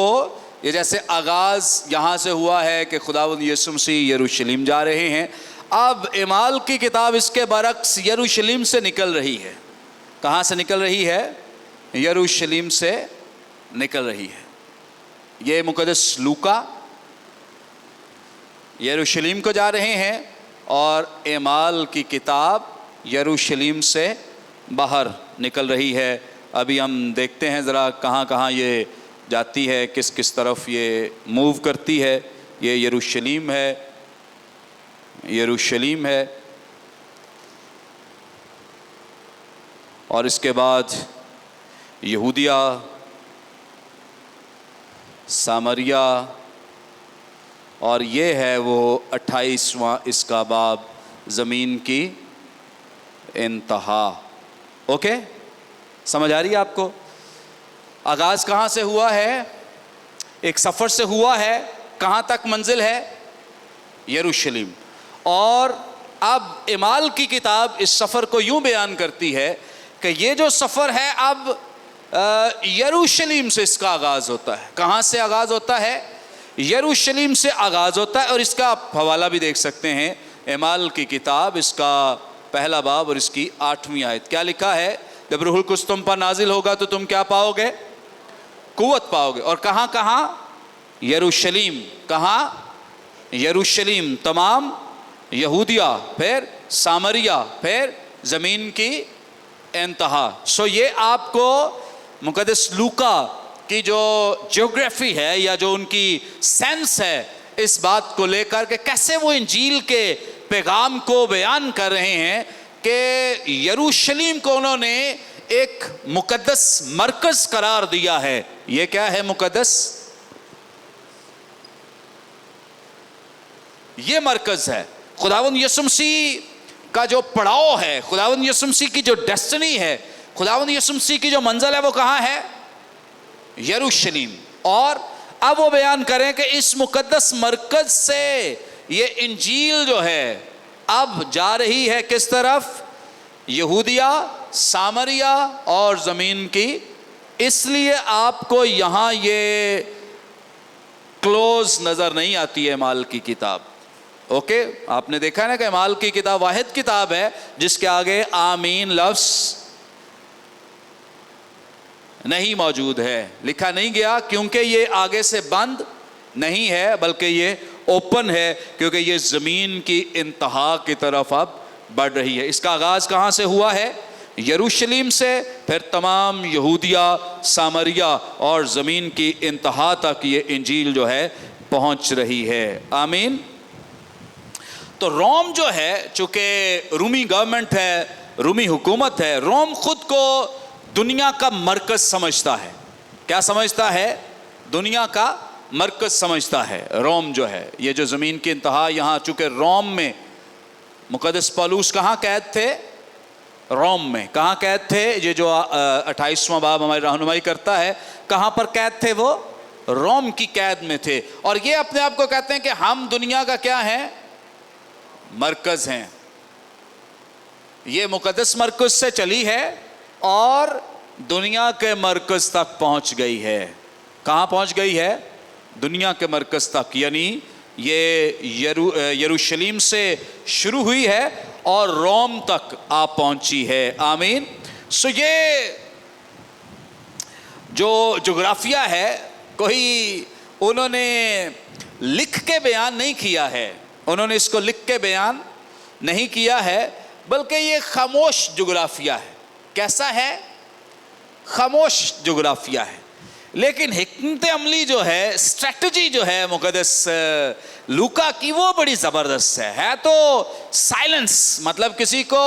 یہ جیسے آغاز یہاں سے ہوا ہے کہ خداوند یسوع مسیح یروشلم جا رہے ہیں. اب اعمال کی کتاب اس کے برعکس یروشلم سے نکل رہی ہے. کہاں سے نکل رہی ہے؟ یروشلم سے نکل رہی ہے. یہ مقدس لوکا یروشلم کو جا رہے ہیں اور اعمال کی کتاب یروشلم سے باہر نکل رہی ہے. ابھی ہم دیکھتے ہیں ذرا کہاں کہاں یہ جاتی ہے, کس کس طرف یہ موو کرتی ہے. یہ یروشلم ہے, یروشلم ہے, اور اس کے بعد یہودیہ, سامریا, اور یہ ہے وہ 28واں اس کا باب, زمین کی انتہا. اوکے, سمجھ آ رہی ہے آپ کو؟ آغاز کہاں سے ہوا ہے؟ ایک سفر سے ہوا ہے. کہاں تک منزل ہے؟ یروشلم. اور اب اعمال کی کتاب اس سفر کو یوں بیان کرتی ہے کہ یہ جو سفر ہے اب یروشلم سے اس کا آغاز ہوتا ہے. کہاں سے آغاز ہوتا ہے؟ یروشلم سے آغاز ہوتا ہے. اور اس کا آپ حوالہ بھی دیکھ سکتے ہیں, اعمال کی کتاب اس کا پہلا باب اور اس کی 8ویں آیت. کیا لکھا ہے؟ جب روح القدس تم پر نازل ہوگا تو تم کیا پاؤ گے؟ قوت پاؤ گے. اور کہاں کہاں؟ یروشلم. کہاں؟ یروشلم, تمام یہودیہ, پھر سامریا, پھر زمین کی انتہا. سو یہ آپ کو مقدس لوکا کی جو جیوگرافی ہے یا جو ان کی سینس ہے اس بات کو لے کر کہ کیسے وہ انجیل کے پیغام کو بیان کر رہے ہیں کہ یروشلم کو انہوں نے ایک مقدس مرکز قرار دیا ہے. یہ کیا ہے مقدس؟ یہ مرکز ہے. خداوند یسوع مسیح کا جو پڑاؤ ہے, خداوند یسوع مسیح کی جو ڈیسٹنی ہے, خداوند یسوع مسیح کی جو منزل ہے وہ کہاں ہے؟ یروشلم. اور اب وہ بیان کریں کہ اس مقدس مرکز سے یہ انجیل جو ہے اب جا رہی ہے کس طرف؟ یہودیہ, سامریا اور زمین کی. اس لیے آپ کو یہاں یہ کلوز نظر نہیں آتی ہے اعمال کی کتاب. اوکے, آپ نے دیکھا نا کہ اعمال کی کتاب واحد کتاب ہے جس کے آگے آمین لفظ نہیں موجود ہے, لکھا نہیں گیا, کیونکہ یہ آگے سے بند نہیں ہے بلکہ یہ اوپن ہے, کیونکہ یہ زمین کی انتہا کی طرف اب بڑھ رہی ہے. اس کا آغاز کہاں سے ہوا ہے؟ یروشلم سے, پھر تمام یہودیہ, سامریا اور زمین کی انتہا تک یہ انجیل جو ہے پہنچ رہی ہے. آمین. تو روم جو ہے, چونکہ رومی گورنمنٹ ہے, رومی حکومت ہے, روم خود کو دنیا کا مرکز سمجھتا ہے. کیا سمجھتا ہے؟ دنیا کا مرکز سمجھتا ہے. روم جو ہے, یہ جو زمین کی انتہا, یہاں چونکہ روم میں مقدس پولس کہاں قید تھے؟ روم میں. کہاں قید تھے؟ یہ جو 28واں باب ہماری رہنمائی کرتا ہے, کہاں پر قید تھے وہ؟ روم کی قید میں تھے. اور یہ اپنے آپ کو کہتے ہیں کہ ہم دنیا کا کیا ہیں؟ مرکز ہیں. یہ مقدس مرکز سے چلی ہے اور دنیا کے مرکز تک پہنچ گئی ہے. کہاں پہنچ گئی ہے؟ دنیا کے مرکز تک. یعنی یہ یروشلم سے شروع ہوئی ہے اور روم تک آپ پہنچی ہے. آمین. سو یہ جو جغرافیہ ہے کوئی انہوں نے لکھ کے بیان نہیں کیا ہے, انہوں نے اس کو لکھ کے بیان نہیں کیا ہے, بلکہ یہ خاموش جغرافیہ ہے. کیسا ہے؟ خاموش جغرافیہ ہے. لیکن حکمت عملی جو ہے, اسٹریٹجی جو ہے مقدس لوکا کی, وہ بڑی زبردست ہے تو سائلنس. مطلب کسی کو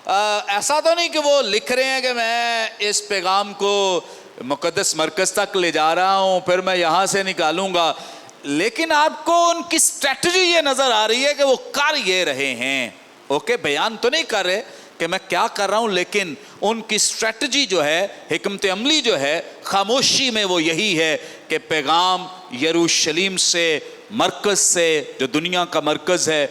ایسا تو نہیں کہ وہ لکھ رہے ہیں کہ میں اس پیغام کو مقدس مرکز تک لے جا رہا ہوں پھر میں یہاں سے نکالوں گا, لیکن آپ کو ان کی اسٹریٹجی یہ نظر آ رہی ہے کہ وہ کر یہ رہے ہیں. اوکے, بیان تو نہیں کر رہے کہ میں کیا کر رہا ہوں, لیکن ان کی اسٹریٹجی جو ہے, حکمت عملی جو ہے, خاموشی میں وہ یہی ہے کہ پیغام یروشلم سے, مرکز سے, جو دنیا کا مرکز ہے,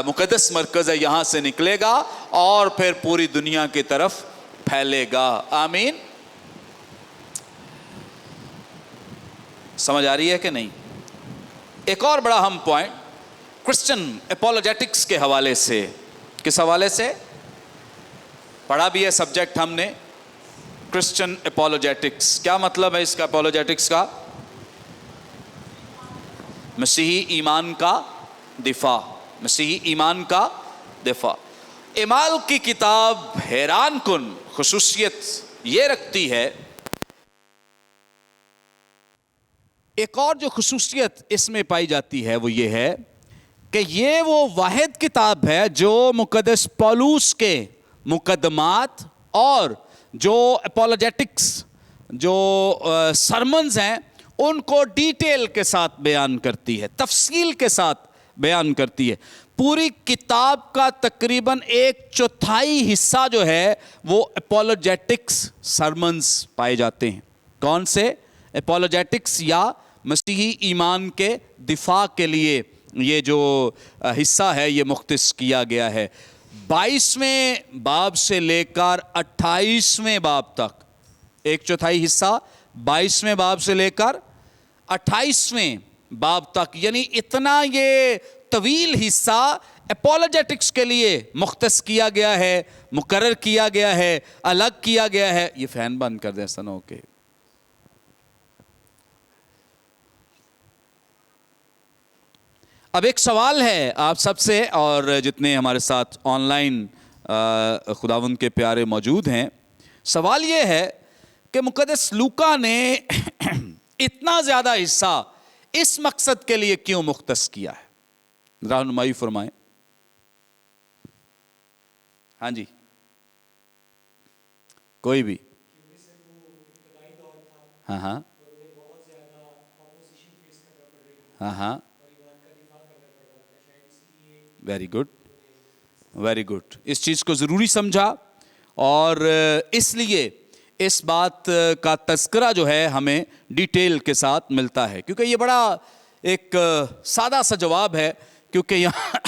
مقدس مرکز ہے, یہاں سے نکلے گا اور پھر پوری دنیا کی طرف پھیلے گا. آمین. سمجھ آ رہی ہے کہ نہیں؟ ایک اور بڑا اہم پوائنٹ کرسچن اپولوجیٹکس کے حوالے سے. کس حوالے سے پڑھا بھی ہے سبجیکٹ ہم نے, کرسچن اپولوجیٹکس. کیا مطلب ہے اس کا اپولوجیٹکس کا؟ مسیحی ایمان کا دفاع. مسیحی ایمان کا دفاع. اعمال کی کتاب حیران کن خصوصیت یہ رکھتی ہے, ایک اور جو خصوصیت اس میں پائی جاتی ہے وہ یہ ہے کہ یہ وہ واحد کتاب ہے جو مقدس پولوس کے مقدمات اور جو اپولوجیٹکس جو سرمنز ہیں ان کو ڈیٹیل کے ساتھ بیان کرتی ہے, تفصیل کے ساتھ بیان کرتی ہے. پوری کتاب کا تقریباً 1/4 حصہ جو ہے وہ اپولوجیٹکس سرمنز پائے جاتے ہیں. کون سے؟ اپولوجیٹکس یا مسیحی ایمان کے دفاع کے لیے یہ جو حصہ ہے یہ مختص کیا گیا ہے. 22ویں باب سے لے کر 28ویں باب تک 1/4 حصہ 22ویں باب سے لے کر 28ویں باب تک, یعنی اتنا یہ طویل حصہ اپولوجیٹکس کے لیے مختص کیا گیا ہے, مقرر کیا گیا ہے, الگ کیا گیا ہے. یہ فین بند کر دیں سنو کے. اب ایک سوال ہے آپ سب سے اور جتنے ہمارے ساتھ آن لائن خداوند کے پیارے موجود ہیں. سوال یہ ہے کہ مقدس لوکا نے اتنا زیادہ حصہ اس مقصد کے لیے کیوں مختص کیا ہے؟ رہنمائی فرمائیں. ہاں جی, کوئی بھی. ہاں ہاں ہاں ہاں, ویری گڈ ویری گڈ. اس چیز کو ضروری سمجھا اور اس لیے اس بات کا تذکرہ جو ہے ہمیں ڈیٹیل کے ساتھ ملتا ہے, کیونکہ یہ بڑا ایک سادہ سا جواب ہے. کیونکہ یہاں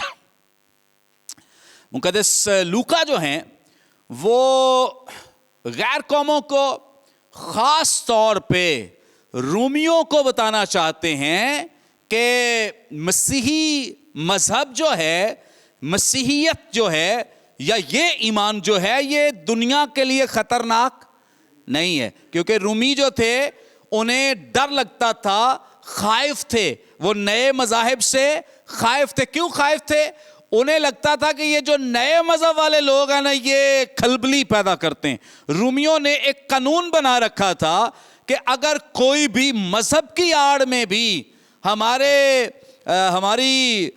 مقدس لوکا جو ہیں وہ غیر قوموں کو, خاص طور پہ رومیوں کو بتانا چاہتے ہیں کہ مسیحی مذہب جو ہے, مسیحیت جو ہے یا یہ ایمان جو ہے یہ دنیا کے لیے خطرناک نہیں ہے. کیونکہ رومی جو تھے انہیں ڈر لگتا تھا, خائف تھے, وہ نئے مذاہب سے خائف تھے. کیوں خائف تھے؟ انہیں لگتا تھا کہ یہ جو نئے مذہب والے لوگ ہیں نا یہ کھلبلی پیدا کرتے ہیں. رومیوں نے ایک قانون بنا رکھا تھا کہ اگر کوئی بھی مذہب کی آڑ میں بھی ہماری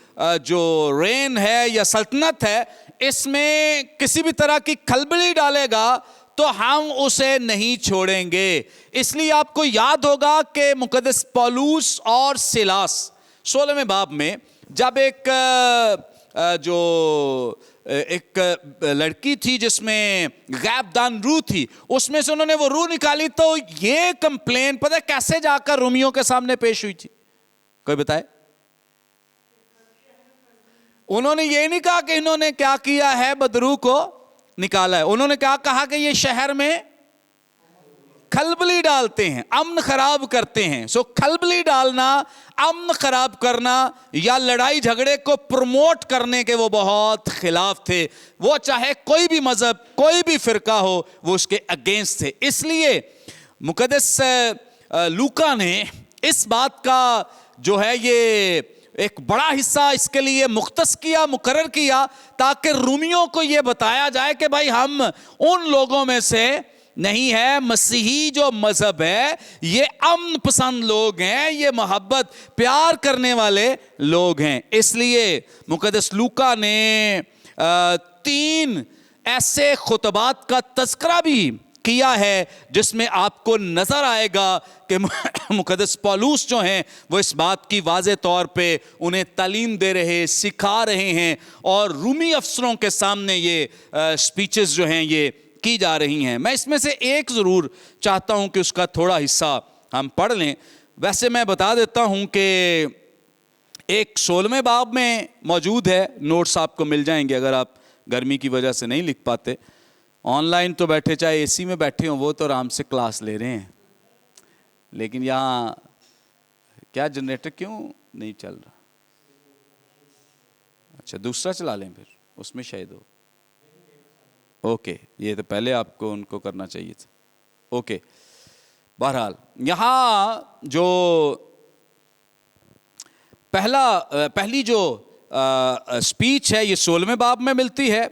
جو رین ہے یا سلطنت ہے اس میں کسی بھی طرح کی کھلبلی ڈالے گا تو ہم اسے نہیں چھوڑیں گے. اس لیے آپ کو یاد ہوگا کہ مقدس پولوس اور سیلاس 16ویں باب میں جب ایک لڑکی تھی جس میں غیب دان روح تھی, اس میں سے انہوں نے وہ روح نکالی تو یہ کمپلین پتہ کیسے جا کر رومیوں کے سامنے پیش ہوئی تھی؟ کوئی بتائے؟ انہوں نے یہ نہیں کہا کہ انہوں نے کیا کیا ہے, بدروح کو نکالا ہے. انہوں نے کیا کہا کہ یہ شہر میں کھلبلی ڈالتے ہیں, امن خراب کرتے ہیں. سو کھلبلی ڈالنا, امن خراب کرنا یا لڑائی جھگڑے کو پروموٹ کرنے کے وہ بہت خلاف تھے. وہ چاہے کوئی بھی مذہب, کوئی بھی فرقہ ہو, وہ اس کے اگینسٹ تھے. اس لیے مقدس لوکا نے اس بات کا جو ہے یہ ایک بڑا حصہ اس کے لیے مختص کیا, مقرر کیا, تاکہ رومیوں کو یہ بتایا جائے کہ بھائی ہم ان لوگوں میں سے نہیں ہے. مسیحی جو مذہب ہے یہ امن پسند لوگ ہیں, یہ محبت پیار کرنے والے لوگ ہیں. اس لیے مقدس لوکا نے 3 ایسے خطبات کا تذکرہ بھی کیا ہے جس میں آپ کو نظر آئے گا کہ مقدس پولوس جو ہیں وہ اس بات کی واضح طور پہ انہیں تعلیم دے رہے, سکھا رہے ہیں, اور رومی افسروں کے سامنے یہ سپیچز جو ہیں یہ کی جا رہی ہیں. میں اس میں سے ایک ضرور چاہتا ہوں کہ اس کا تھوڑا حصہ ہم پڑھ لیں. ویسے میں بتا دیتا ہوں کہ ایک 16ویں باب میں موجود ہے, نوٹس آپ کو مل جائیں گے اگر آپ گرمی کی وجہ سے نہیں لکھ پاتے. آن لائن تو بیٹھے چاہے اے سی میں بیٹھے ہوں وہ تو آرام سے کلاس لے رہے ہیں, لیکن یہاں کیا جنریٹر کیوں نہیں چل رہا؟ اچھا دوسرا چلا لیں پھر, اس میں شاید ہو. اوکے, یہ تو پہلے آپ کو ان کو کرنا چاہیے تھا. اوکے, بہرحال یہاں جو پہلی جو سپیچ ہے یہ 16ویں باب میں ملتی ہے,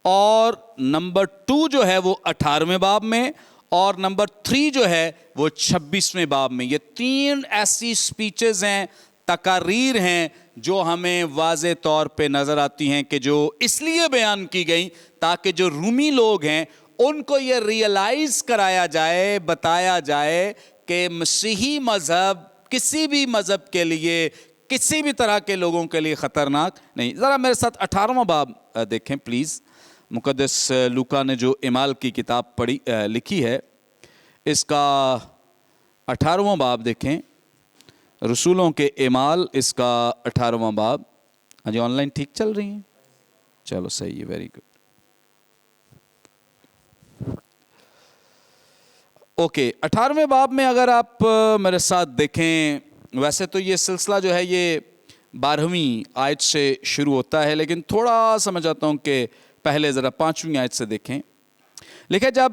اور نمبر 2 جو ہے وہ 18ویں باب میں, اور نمبر 3 جو ہے وہ 26ویں باب میں. یہ 3 ایسی سپیچز ہیں, تقاریر ہیں جو ہمیں واضح طور پہ نظر آتی ہیں کہ جو اس لیے بیان کی گئی تاکہ جو رومی لوگ ہیں ان کو یہ ریئلائز کرایا جائے, بتایا جائے کہ مسیحی مذہب کسی بھی مذہب کے لیے, کسی بھی طرح کے لوگوں کے لیے خطرناک نہیں. ذرا میرے ساتھ 18واں باب دیکھیں پلیز. مقدس لوکا نے جو اعمال کی کتاب لکھی ہے اس کا 18واں باب دیکھیں, رسولوں کے اعمال اس کا 18واں باب. ہاں جی, آن لائن ٹھیک چل رہی ہیں؟ چلو صحیح ہے, ویری گڈ. اوکے, 18ویں باب میں اگر آپ میرے ساتھ دیکھیں, ویسے تو یہ سلسلہ جو ہے یہ 12ویں آیت سے شروع ہوتا ہے, لیکن تھوڑا سا میں چاہتا ہوں کہ پہلے ذرا 5ویں آیت سے دیکھیں. لکھے جب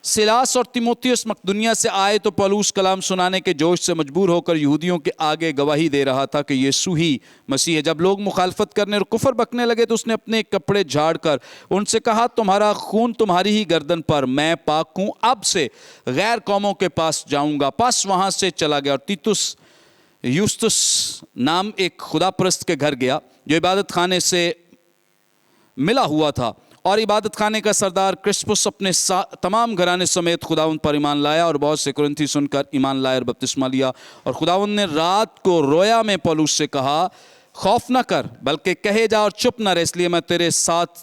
سلاس اور تیموتھیوس مقدونیہ سے آئے تو پولوس کلام سنانے کے جوش سے مجبور ہو کر یہودیوں کے آگے گواہی دے رہا تھا کہ یسوع ہی مسیح ہے. جب لوگ مخالفت کرنے اور کفر بکنے لگے تو اس نے اپنے کپڑے جھاڑ کر ان سے کہا, تمہارا خون تمہاری ہی گردن پر, میں پاک ہوں, اب سے غیر قوموں کے پاس جاؤں گا. پس وہاں سے چلا گیا اور تیتس یوستس نام ایک خدا پرست کے گھر گیا جو عبادت خانے سے ملا ہوا تھا, اور عبادت خانے کا سردار کرسپس اپنے تمام گھرانے سمیت خداوند پر ایمان لایا, اور بہت سے کرنتھی سن کر ایمان لائے اور بپتسمہ لیا. اور خداوند نے رات کو رویا میں پولوس سے کہا, خوف نہ کر بلکہ کہے جا اور چپ نہ رہ, اس لیے میں تیرے ساتھ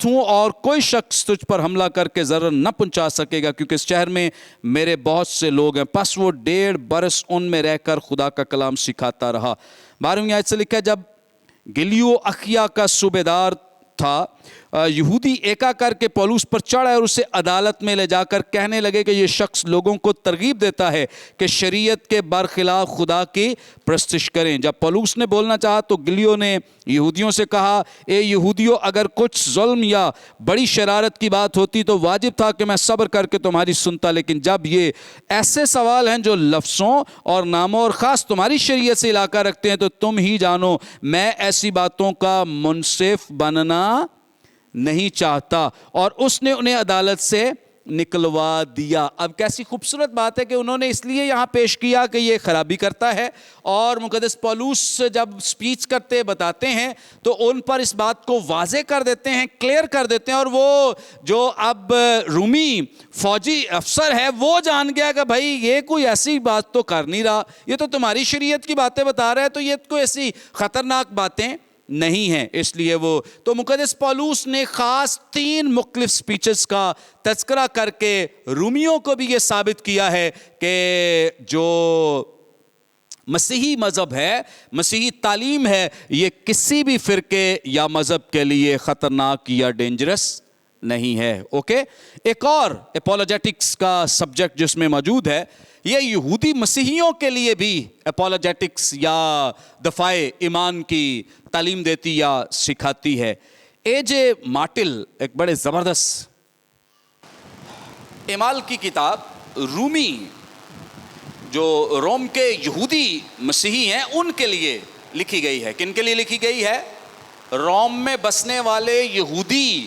ہوں, اور کوئی شخص تجھ پر حملہ کر کے ضرر نہ پہنچا سکے گا, کیونکہ اس شہر میں میرے بہت سے لوگ ہیں. پس وہ 1.5 برس ان میں رہ کر خدا کا کلام سکھاتا رہا. 12ویں آیت سے لکھا ہے, جب گلیو اخیا کا صوبیدار تھا, یہودی ایکا کر کے پولوس پر چڑھے اور اسے عدالت میں لے جا کر کہنے لگے کہ یہ شخص لوگوں کو ترغیب دیتا ہے کہ شریعت کے برخلاف خدا کی پرستش کریں. جب پولوس نے بولنا چاہا تو گلیو نے یہودیوں سے کہا, اے یہودیوں, اگر کچھ ظلم یا بڑی شرارت کی بات ہوتی تو واجب تھا کہ میں صبر کر کے تمہاری سنتا, لیکن جب یہ ایسے سوال ہیں جو لفظوں اور ناموں اور خاص تمہاری شریعت سے علاقہ رکھتے ہیں تو تم ہی جانو, میں ایسی باتوں کا منصف بننا نہیں چاہتا. اور اس نے انہیں عدالت سے نکلوا دیا. اب کیسی خوبصورت بات ہے کہ انہوں نے اس لیے یہاں پیش کیا کہ یہ خرابی کرتا ہے, اور مقدس پولوس جب سپیچ کرتے بتاتے ہیں تو ان پر اس بات کو واضح کر دیتے ہیں, کلیئر کر دیتے ہیں, اور وہ جو اب رومی فوجی افسر ہے وہ جان گیا کہ بھائی یہ کوئی ایسی بات تو کر نہیں رہا, یہ تو تمہاری شریعت کی باتیں بتا رہا ہے, تو یہ کوئی ایسی خطرناک باتیں نہیں ہیں. اس لیے وہ تو مقدس پولوس نے خاص 3 مختلف سپیچز کا تذکرہ کر کے رومیوں کو بھی یہ ثابت کیا ہے کہ جو مسیحی مذہب ہے, مسیحی تعلیم ہے, یہ کسی بھی فرقے یا مذہب کے لیے خطرناک یا ڈینجرس نہیں ہے. اوکے, ایک اور اپولوجیٹکس کا سبجیکٹ جس میں موجود ہے, یہ یہودی مسیحیوں کے لیے بھی اپولوجیٹکس یا دفاع ایمان کی تعلیم دیتی یا سکھاتی ہے. اے جے مارٹل ایک بڑے زبردست اعمال کی کتاب, رومی جو روم کے یہودی مسیحی ہیں ان کے لیے لکھی گئی ہے. کن کے لیے لکھی گئی ہے؟ روم میں بسنے والے یہودی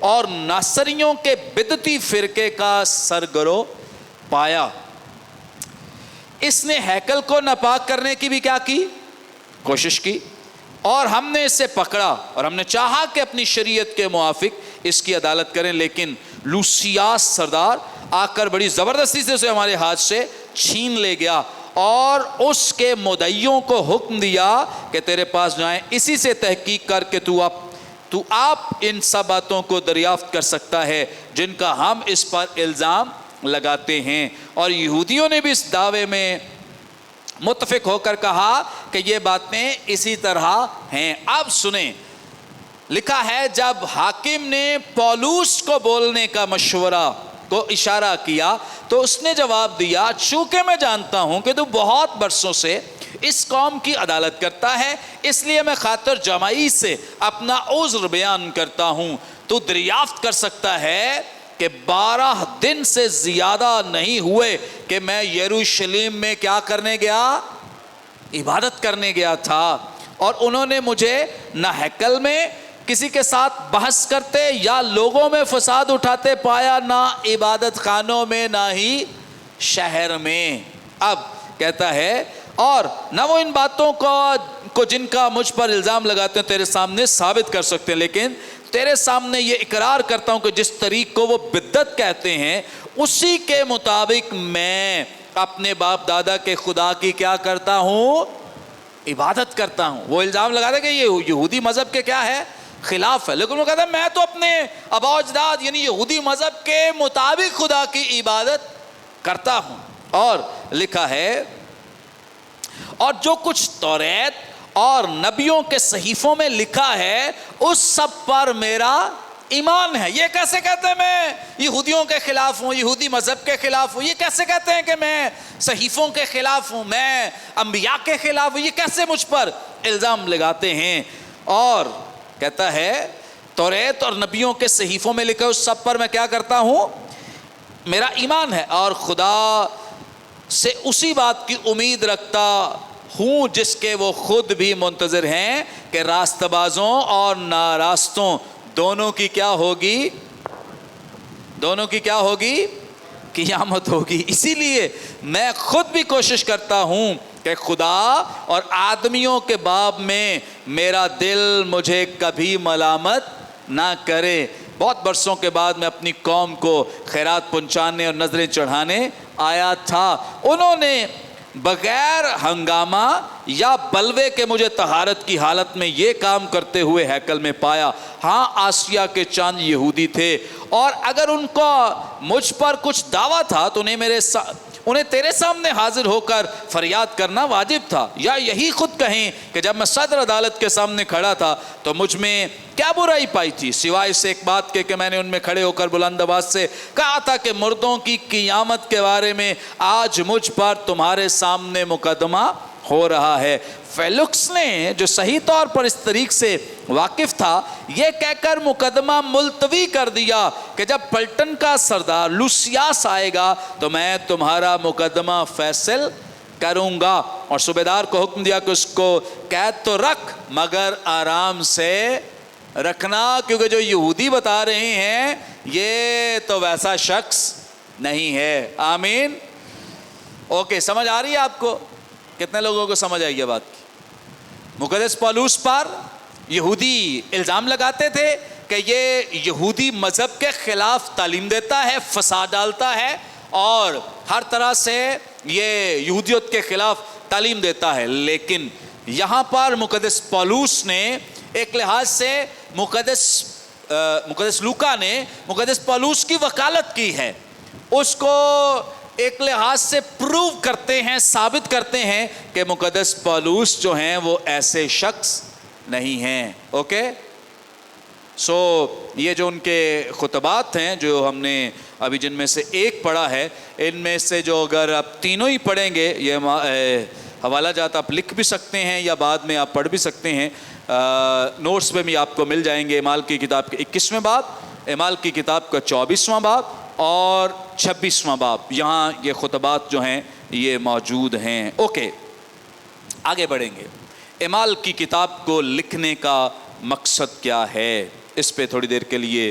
اور ناصریوں کے بدعتی فرقے کا سرگرو پایا۔ اس نے ہیکل کو ناپاک کرنے کی بھی کیا کی؟ کوشش کی، اور ہم نے اسے پکڑا اور ہم نے چاہا کہ اپنی شریعت کے موافق اس کی عدالت کریں، لیکن لوسیاس سردار آ کر بڑی زبردستی سے اسے ہمارے ہاتھ سے چھین لے گیا اور اس کے مدعیوں کو حکم دیا کہ تیرے پاس جائیں، اسی سے تحقیق کر کے تو آپ ان سب باتوں کو دریافت کر سکتا ہے جن کا ہم اس پر الزام لگاتے ہیں۔ اور یہودیوں نے بھی اس دعوے میں متفق ہو کر کہا کہ یہ باتیں اسی طرح ہیں۔ اب سنیں، لکھا ہے جب حاکم نے پولوس کو بولنے کا مشورہ کو اشارہ کیا تو اس نے جواب دیا، چونکہ میں جانتا ہوں کہ تو بہت برسوں سے اس قوم کی عدالت کرتا ہے، اس لیے میں خاطر جمائی سے اپنا عذر بیان کرتا ہوں۔ تو دریافت کر سکتا ہے کہ 12 دن سے زیادہ نہیں ہوئے کہ میں یروشلم میں کیا کرنے گیا؟ عبادت کرنے گیا تھا، اور انہوں نے مجھے نہ ہیکل میں کسی کے ساتھ بحث کرتے یا لوگوں میں فساد اٹھاتے پایا، نہ عبادت خانوں میں نہ ہی شہر میں۔ اب کہتا ہے اور نہ وہ ان باتوں کو جن کا مجھ پر الزام لگاتے ہیں تیرے سامنے ثابت کر سکتے ہیں، لیکن تیرے سامنے یہ اقرار کرتا ہوں کہ جس طریق کو وہ بدعت کہتے ہیں اسی کے مطابق میں اپنے باپ دادا کے خدا کی کیا کرتا ہوں؟ عبادت کرتا ہوں۔ وہ الزام لگاتا ہے کہ یہ یہودی مذہب کے کیا ہے؟ خلاف ہے، لیکن وہ کہتا ہے میں تو اپنے آباء و اجداد یعنی یہودی مذہب کے مطابق خدا کی عبادت کرتا ہوں۔ اور لکھا ہے اور جو کچھ توریت اور نبیوں کے صحیفوں میں لکھا ہے اس سب پر میرا ایمان ہے۔ یہ کیسے کہتے ہیں میں یہودیوں کے خلاف ہوں، یہودی مذہب کے خلاف ہوں؟ یہ کیسے کہتے ہیں کہ میں صحیفوں کے خلاف ہوں، میں انبیاء کے خلاف ہوں؟ یہ کیسے مجھ پر الزام لگاتے ہیں؟ اور کہتا ہے توریت اور نبیوں کے صحیفوں میں لکھا ہے اس سب پر میں کیا کرتا ہوں؟ میرا ایمان ہے، اور خدا سے اسی بات کی امید رکھتا ہوں جس کے وہ خود بھی منتظر ہیں کہ راست بازوں اور ناراستوں دونوں کی کیا ہوگی؟ دونوں کی کیا ہوگی؟ قیامت ہوگی۔ اسی لیے میں خود بھی کوشش کرتا ہوں کہ خدا اور آدمیوں کے باب میں میرا دل مجھے کبھی ملامت نہ کرے۔ بہت برسوں کے بعد میں اپنی قوم کو خیرات پہنچانے اور نظریں چڑھانے آیا تھا، انہوں نے بغیر ہنگامہ یا بلوے کے مجھے طہارت کی حالت میں یہ کام کرتے ہوئے ہیکل میں پایا۔ ہاں آسیا کے چند یہودی تھے، اور اگر ان کو مجھ پر کچھ دعویٰ تھا تو انہیں تیرے سامنے حاضر ہو کر فریاد کرنا واجب تھا، یا یہی خود کہیں کہ جب میں صدر عدالت کے سامنے کھڑا تھا تو مجھ میں کیا برائی پائی تھی سوائے اس ایک بات کے کہ میں نے ان میں کھڑے ہو کر بلند آواز سے کہا تھا کہ مردوں کی قیامت کے بارے میں آج مجھ پر تمہارے سامنے مقدمہ ہو رہا ہے۔ فیلکس نے جو صحیح طور پر اس طریق سے واقف تھا یہ کہہ کر مقدمہ ملتوی کر دیا کہ جب پلٹن کا سردار لوسیاس آئے گا تو میں تمہارا مقدمہ فیصل کروں گا، اور صوبیدار کو حکم دیا کہ اس کو قید تو رکھ مگر آرام سے رکھنا، کیونکہ جو یہودی بتا رہے ہیں یہ تو ویسا شخص نہیں ہے۔ آمین۔ اوکے، سمجھ آ رہی ہے آپ کو؟ کتنے لوگوں کو سمجھ آئی یہ بات کی؟ مقدس پولوس پر یہودی الزام لگاتے تھے کہ یہ یہودی مذہب کے خلاف تعلیم دیتا ہے، فساد ڈالتا ہے، اور ہر طرح سے یہ یہودیت کے خلاف تعلیم دیتا ہے، لیکن یہاں پر مقدس پولوس نے ایک لحاظ سے مقدس لوکا نے مقدس پولوس کی وکالت کی ہے، اس کو ایک لحاظ سے پروو کرتے ہیں، ثابت کرتے ہیں کہ مقدس پولوس جو ہیں وہ ایسے شخص نہیں ہیں۔ اوکے، سو یہ جو ان کے خطبات ہیں جو ہم نے ابھی جن میں سے ایک پڑھا ہے، ان میں سے جو اگر آپ تینوں ہی پڑھیں گے، یہ حوالہ جات آپ لکھ بھی سکتے ہیں یا بعد میں آپ پڑھ بھی سکتے ہیں، نوٹس میں بھی آپ کو مل جائیں گے۔ اعمال کی کتاب کے 21ویں باب، اعمال کی کتاب کا 24واں باب اور 26واں باب، یہاں یہ خطبات جو ہیں یہ موجود ہیں۔ اوکے، آگے بڑھیں گے۔ اعمال کی کتاب کو لکھنے کا مقصد کیا ہے، اس پہ تھوڑی دیر کے لیے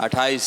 28।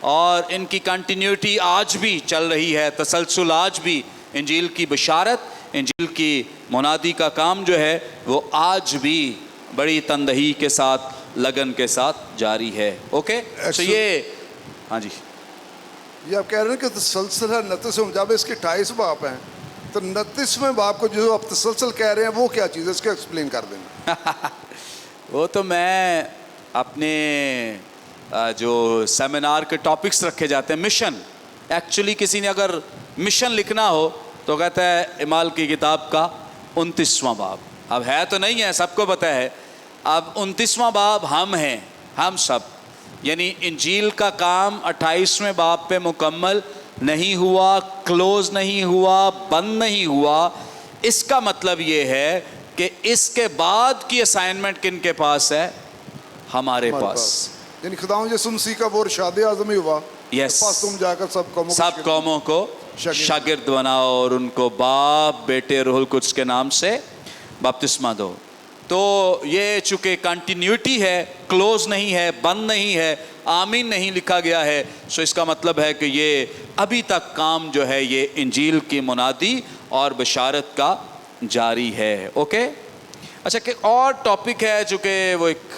اور ان کی کنٹینیوٹی آج بھی چل رہی ہے, تسلسل آج بھی. انجیل کی بشارت, انجیل کی منادی کا کام جو ہے وہ آج بھی بڑی تندہی کے ساتھ, لگن کے ساتھ جاری ہے. اوکے, تو یہ ہاں جی, یہ آپ کہہ رہے ہیں کہ تسلسل ہے 29 جب اس کے 28 باپ ہیں تو 29ویں باپ کو جو آپ تسلسل کہہ رہے ہیں وہ کیا چیز ہے, اس کو ایکسپلین کر دیں. وہ تو میں اپنے جو سیمینار کے ٹاپکس رکھے جاتے ہیں, مشن, ایکچولی کسی نے اگر مشن لکھنا ہو تو کہتا ہے اعمال کی کتاب کا 29واں باب. اب ہے تو نہیں ہے, سب کو پتہ ہے. اب 29واں باب ہم ہیں, ہم سب, یعنی انجیل کا کام 28ویں باب پہ مکمل نہیں ہوا, کلوز نہیں ہوا, بند نہیں ہوا. اس کا مطلب یہ ہے کہ اس کے بعد کی اسائنمنٹ کن کے پاس ہے؟ ہمارے پاس. یعنی خداوند یسوع مسیح کا وہ ارشاد اعظم ہی ہوا, یس, پاس تم جا کر سب قوموں کو شاگرد بناؤ اور ان کو باپ, بیٹے, روح القدس کے نام سے بپتسمہ دو. تو یہ چونکہ کنٹینیوٹی ہے, کلوز نہیں ہے, بند نہیں ہے, آمین نہیں لکھا گیا ہے, سو اس کا مطلب ہے کہ یہ ابھی تک کام جو ہے یہ انجیل کی منادی اور بشارت کا جاری ہے. اوکے, اچھا, کہ اور ٹاپک ہے چونکہ وہ ایک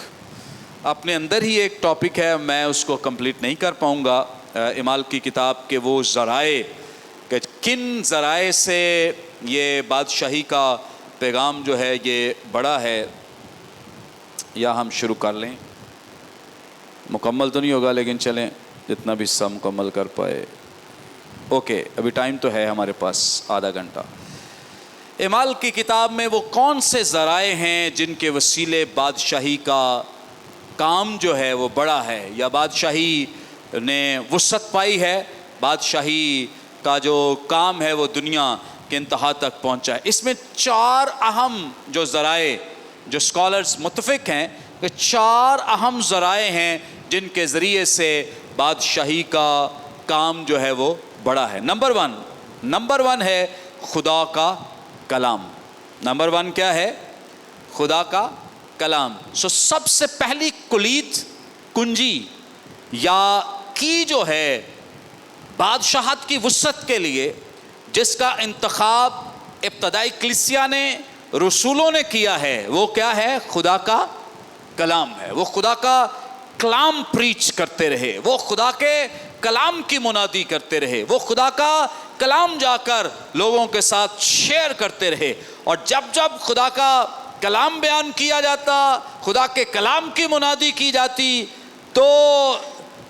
اپنے اندر ہی ایک ٹاپک ہے, میں اس کو کمپلیٹ نہیں کر پاؤں گا. اعمال کی کتاب کے وہ ذرائع, کہ کن ذرائع سے یہ بادشاہی کا پیغام جو ہے یہ بڑا ہے. یا ہم شروع کر لیں, مکمل تو نہیں ہوگا لیکن چلیں جتنا بھی حصہ مکمل کر پائے. اوکے, ابھی ٹائم تو ہے ہمارے پاس, آدھا گھنٹہ. اعمال کی کتاب میں وہ کون سے ذرائع ہیں جن کے وسیلے بادشاہی کا کام جو ہے وہ بڑا ہے, یا بادشاہی نے وسعت پائی ہے, بادشاہی کا جو کام ہے وہ دنیا کے انتہا تک پہنچا ہے. اس میں 4 اہم جو ذرائع, جو اسکالرز متفق ہیں کہ 4 اہم ذرائع ہیں جن کے ذریعے سے بادشاہی کا کام جو ہے وہ بڑا ہے. نمبر 1 ہے خدا کا کلام. نمبر 1 کیا ہے؟ خدا کا کلام. سب سے پہلی کلید, کنجی یا کی جو ہے بادشاہت کی وسعت کے لیے, جس کا انتخاب ابتدائی کلیسیا نے, رسولوں نے کیا ہے, وہ کیا ہے؟ خدا کا کلام ہے. وہ خدا کا کلام پریچ کرتے رہے, وہ خدا کے کلام کی منادی کرتے رہے, وہ خدا کا کلام جا کر لوگوں کے ساتھ شیئر کرتے رہے. اور جب خدا کا کلام بیان کیا جاتا, خدا کے کلام کی منادی کی جاتی, تو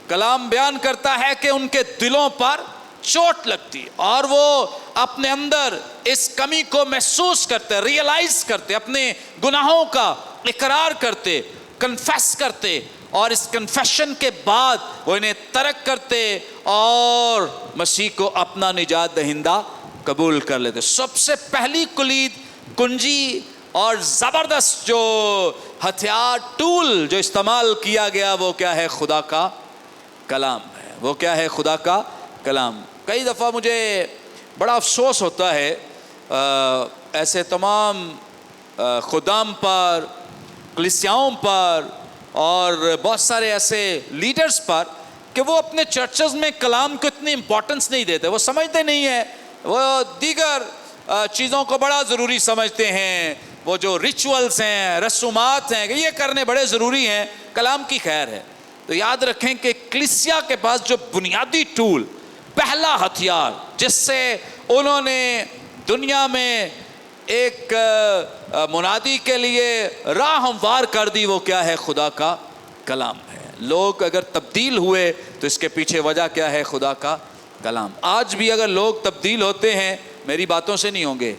کلام بیان کرتا ہے کہ ان کے دلوں پر چوٹ لگتی اور وہ اپنے اندر اس کمی کو محسوس کرتے, ریئلائز کرتے, اپنے گناہوں کا اقرار کرتے, کنفیس کرتے, اور اس کنفیشن کے بعد وہ انہیں ترک کرتے اور مسیح کو اپنا نجات دہندہ قبول کر لیتے. سب سے پہلی کلید, کنجی اور زبردست جو ہتھیار, ٹول جو استعمال کیا گیا, وہ کیا ہے؟ خدا کا کلام ہے. وہ کیا ہے؟ خدا کا کلام. کئی دفعہ مجھے بڑا افسوس ہوتا ہے ایسے تمام خدام پر, کلیسیاؤں پر اور بہت سارے ایسے لیڈرز پر کہ وہ اپنے چرچز میں کلام کو اتنی امپورٹنس نہیں دیتے. وہ سمجھتے نہیں ہیں, وہ دیگر چیزوں کو بڑا ضروری سمجھتے ہیں. وہ جو ریچولز ہیں, رسومات ہیں, کہ یہ کرنے بڑے ضروری ہیں, کلام کی خیر ہے. تو یاد رکھیں کہ کلیسیا کے پاس جو بنیادی ٹول, پہلا ہتھیار جس سے انہوں نے دنیا میں ایک منادی کے لیے راہ ہموار کر دی, وہ کیا ہے؟ خدا کا کلام ہے. لوگ اگر تبدیل ہوئے تو اس کے پیچھے وجہ کیا ہے؟ خدا کا کلام. آج بھی اگر لوگ تبدیل ہوتے ہیں, میری باتوں سے نہیں ہوں گے,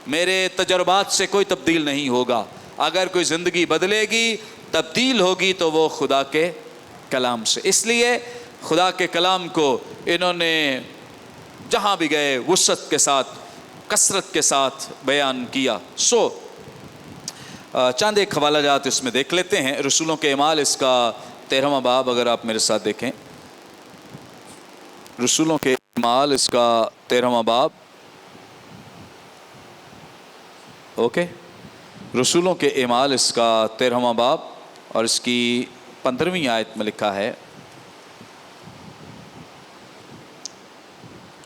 میرے تجربات سے کوئی تبدیل نہیں ہوگا. اگر کوئی زندگی بدلے گی, تبدیل ہوگی, تو وہ خدا کے کلام سے. اس لیے خدا کے کلام کو انہوں نے جہاں بھی گئے وسعت کے ساتھ, کثرت کے ساتھ بیان کیا. چند ایک حوالہ جات اس میں دیکھ لیتے ہیں. رسولوں کے اعمال اس کا 13واں باب, اگر آپ میرے ساتھ دیکھیں, رسولوں کے اعمال اس کا 13واں باب. اوکے, رسولوں کے اعمال اس کا 13واں باب اور اس کی 15ویں آیت میں لکھا ہے,